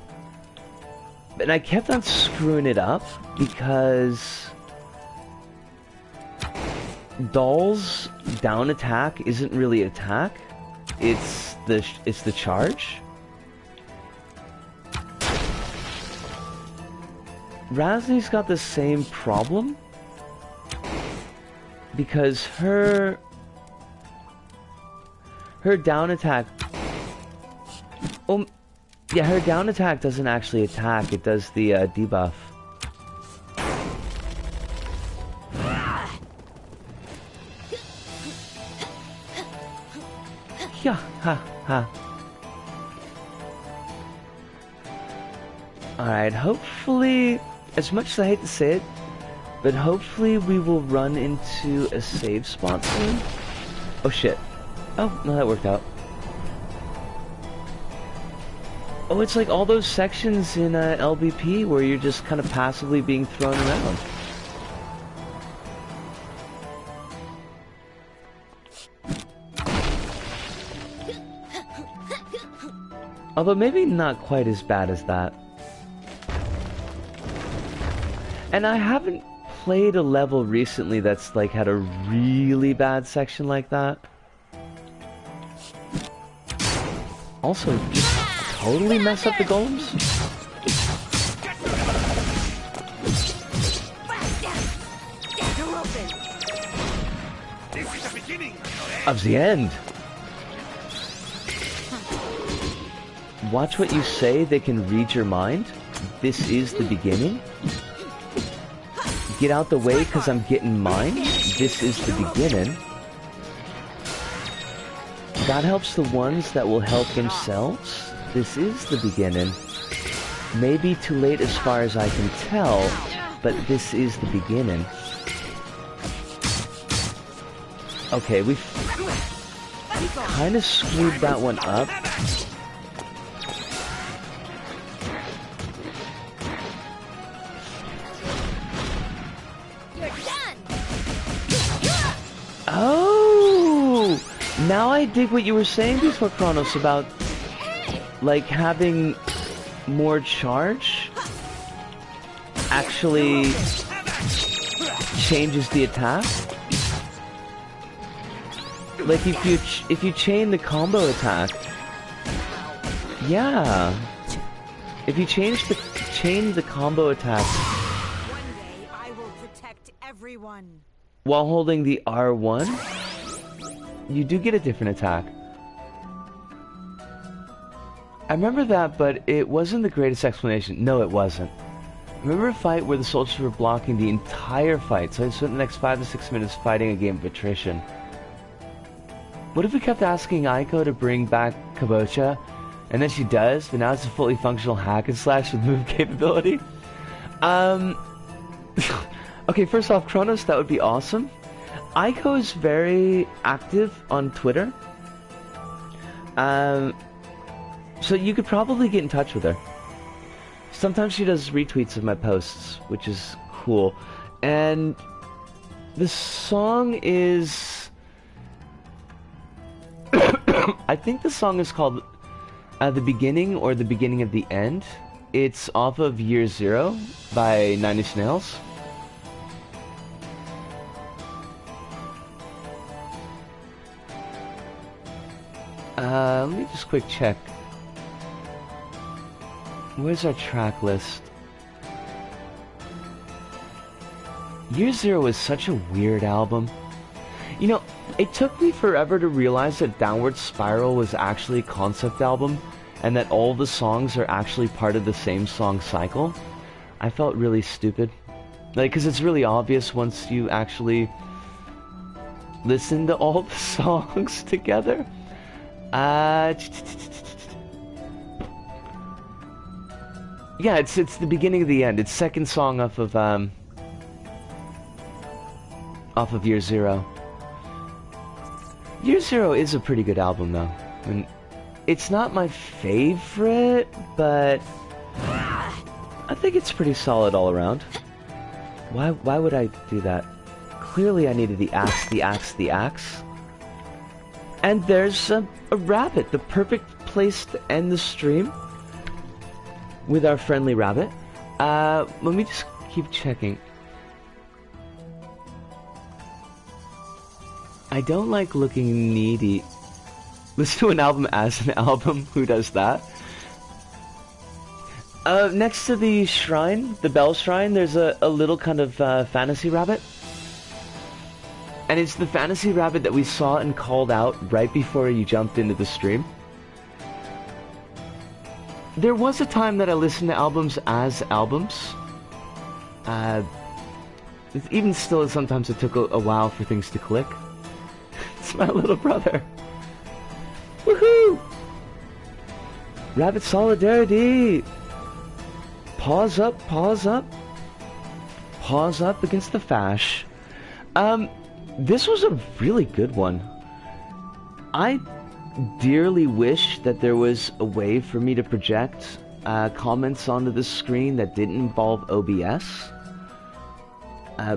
D: And I kept on screwing it up, because Doll's down attack isn't really attack, it's the charge. Razmi's got the same problem, because her down attack, yeah, her down attack doesn't actually attack, it does the debuff. ha, ha. Alright, hopefully, as much as I hate to say it, but hopefully we will run into a save spot soon. Oh shit. Oh, no, that worked out. Oh, it's like all those sections in LBP where you're just kind of passively being thrown around. Although maybe not quite as bad as that. And I haven't played a level recently that's like had a really bad section like that. Also, just totally mess up the golems.
J: This is the beginning
D: Of the end. Watch what you say, they can read your mind. This is the beginning. Get out the way cause I'm getting mine. This is the beginning. God helps the ones that will help themselves. This is the beginning. Maybe too late as far as I can tell, but this is the beginning. Okay, we've kind of screwed that one up. Oh! Now I dig what you were saying before, Kronos, about like having more charge actually changes the attack. Like if you chain the combo attack, yeah. If you chain the combo attack
I: One day I will protect everyone.
D: while holding the R1, you do get a different attack. I remember that, but it wasn't the greatest explanation. No, it wasn't. I remember a fight where the soldiers were blocking the entire fight, so I spent the next 5 to 6 minutes fighting a game of attrition. What if we kept asking Aiko to bring back Kabocha, and then she does, but now it's a fully functional hack and slash with move capability? Okay, first off, Kronos, that would be awesome. Aiko is very active on Twitter. So you could probably get in touch with her. Sometimes she does retweets of my posts, which is cool. And the song is... I think the song is called The Beginning or The Beginning of the End. It's off of Year Zero by Nine Inch Nails. Let me just quick check. Where's our track list? Year Zero is such a weird album. You know, it took me forever to realize that Downward Spiral was actually a concept album and that all the songs are actually part of the same song cycle. I felt really stupid. Like, because it's really obvious once you actually listen to all the songs together. Yeah, it's the beginning of the end. It's second song off of Year Zero. Year Zero is a pretty good album, though. I mean, it's not my favorite, but I think it's pretty solid all around. Why would I do that? Clearly I needed the axe, the axe, the axe. And there's a rabbit, the perfect place to end the stream with our friendly rabbit. Let me just keep checking. I don't like looking needy. Listen to an album as an album. Who does that? Next to the shrine, the bell shrine, there's a little kind of fantasy rabbit. And it's the fantasy rabbit that we saw and called out right before you jumped into the stream. There was a time that I listened to albums as albums. Even still, sometimes it took a while for things to click. It's my little brother. Rabbit solidarity! Pause up, pause up. Pause up against the fash. This was a really good one. I dearly wish that there was a way for me to project comments onto the screen that didn't involve OBS.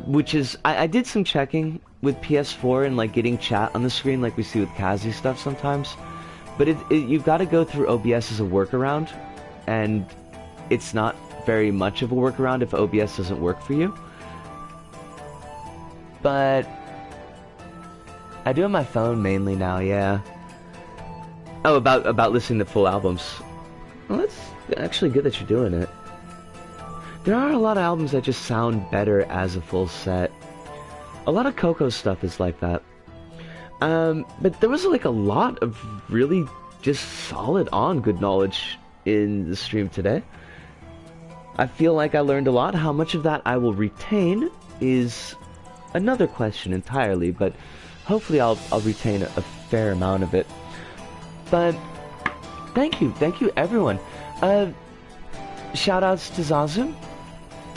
D: Which is, I did some checking with PS4 and like getting chat on the screen like we see with Kazi stuff sometimes. But you've got to go through OBS as a workaround, and it's not very much of a workaround if OBS doesn't work for you. But I do have my phone mainly now, yeah. Oh, about listening to full albums. Well, that's actually good that you're doing it. There are a lot of albums that just sound better as a full set. A lot of Coco stuff is like that. But there was like a lot of really just solid on good knowledge in the stream today. I feel like I learned a lot. How much of that I will retain is another question entirely, but hopefully I'll retain a fair amount of it. But thank you everyone. Shout outs to Zazu.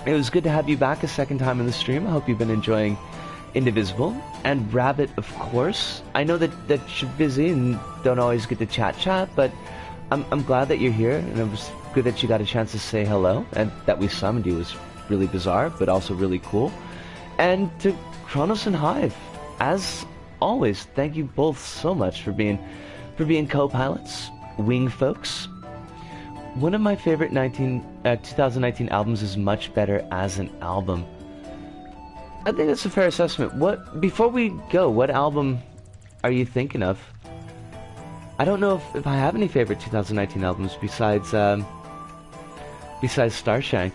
D: It was good to have you back a second time in the stream. I hope you've been enjoying Indivisible. And Rabbit, of course. I know that you're busy and don't always get to chat, but I'm glad that you're here, and it was good that you got a chance to say hello, and that we summoned you was really bizarre, but also really cool. And to Kronos and Hive, as always, thank you both so much for being co-pilots, wing folks. One of my favorite 2019 albums is much better as an album. I think that's a fair assessment. Before we go, what album are you thinking of? I don't know if I have any favorite 2019 albums besides Starshank.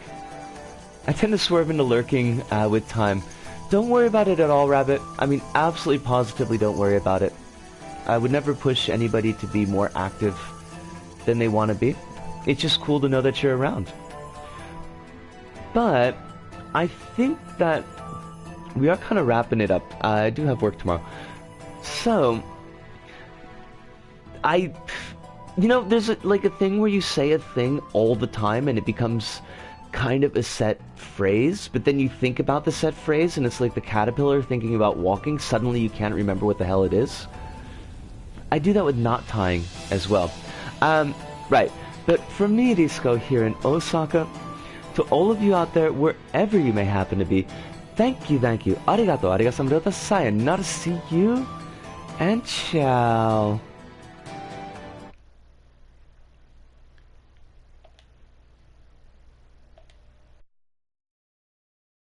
D: I tend to swerve into lurking with time. Don't worry about it at all, Rabbit. I mean, absolutely positively don't worry about it. I would never push anybody to be more active than they want to be. It's just cool to know that you're around. But I think that we are kind of wrapping it up. I do have work tomorrow. So, there's like a thing where you say a thing all the time and it becomes kind of a set phrase, but then you think about the set phrase and it's like the caterpillar thinking about walking. Suddenly you can't remember what the hell it is. I do that with knot tying as well. Right. But for me, Risco, here in Osaka, to all of you out there, wherever you may happen to be, thank you. Arigato, sayonara, see you, and ciao.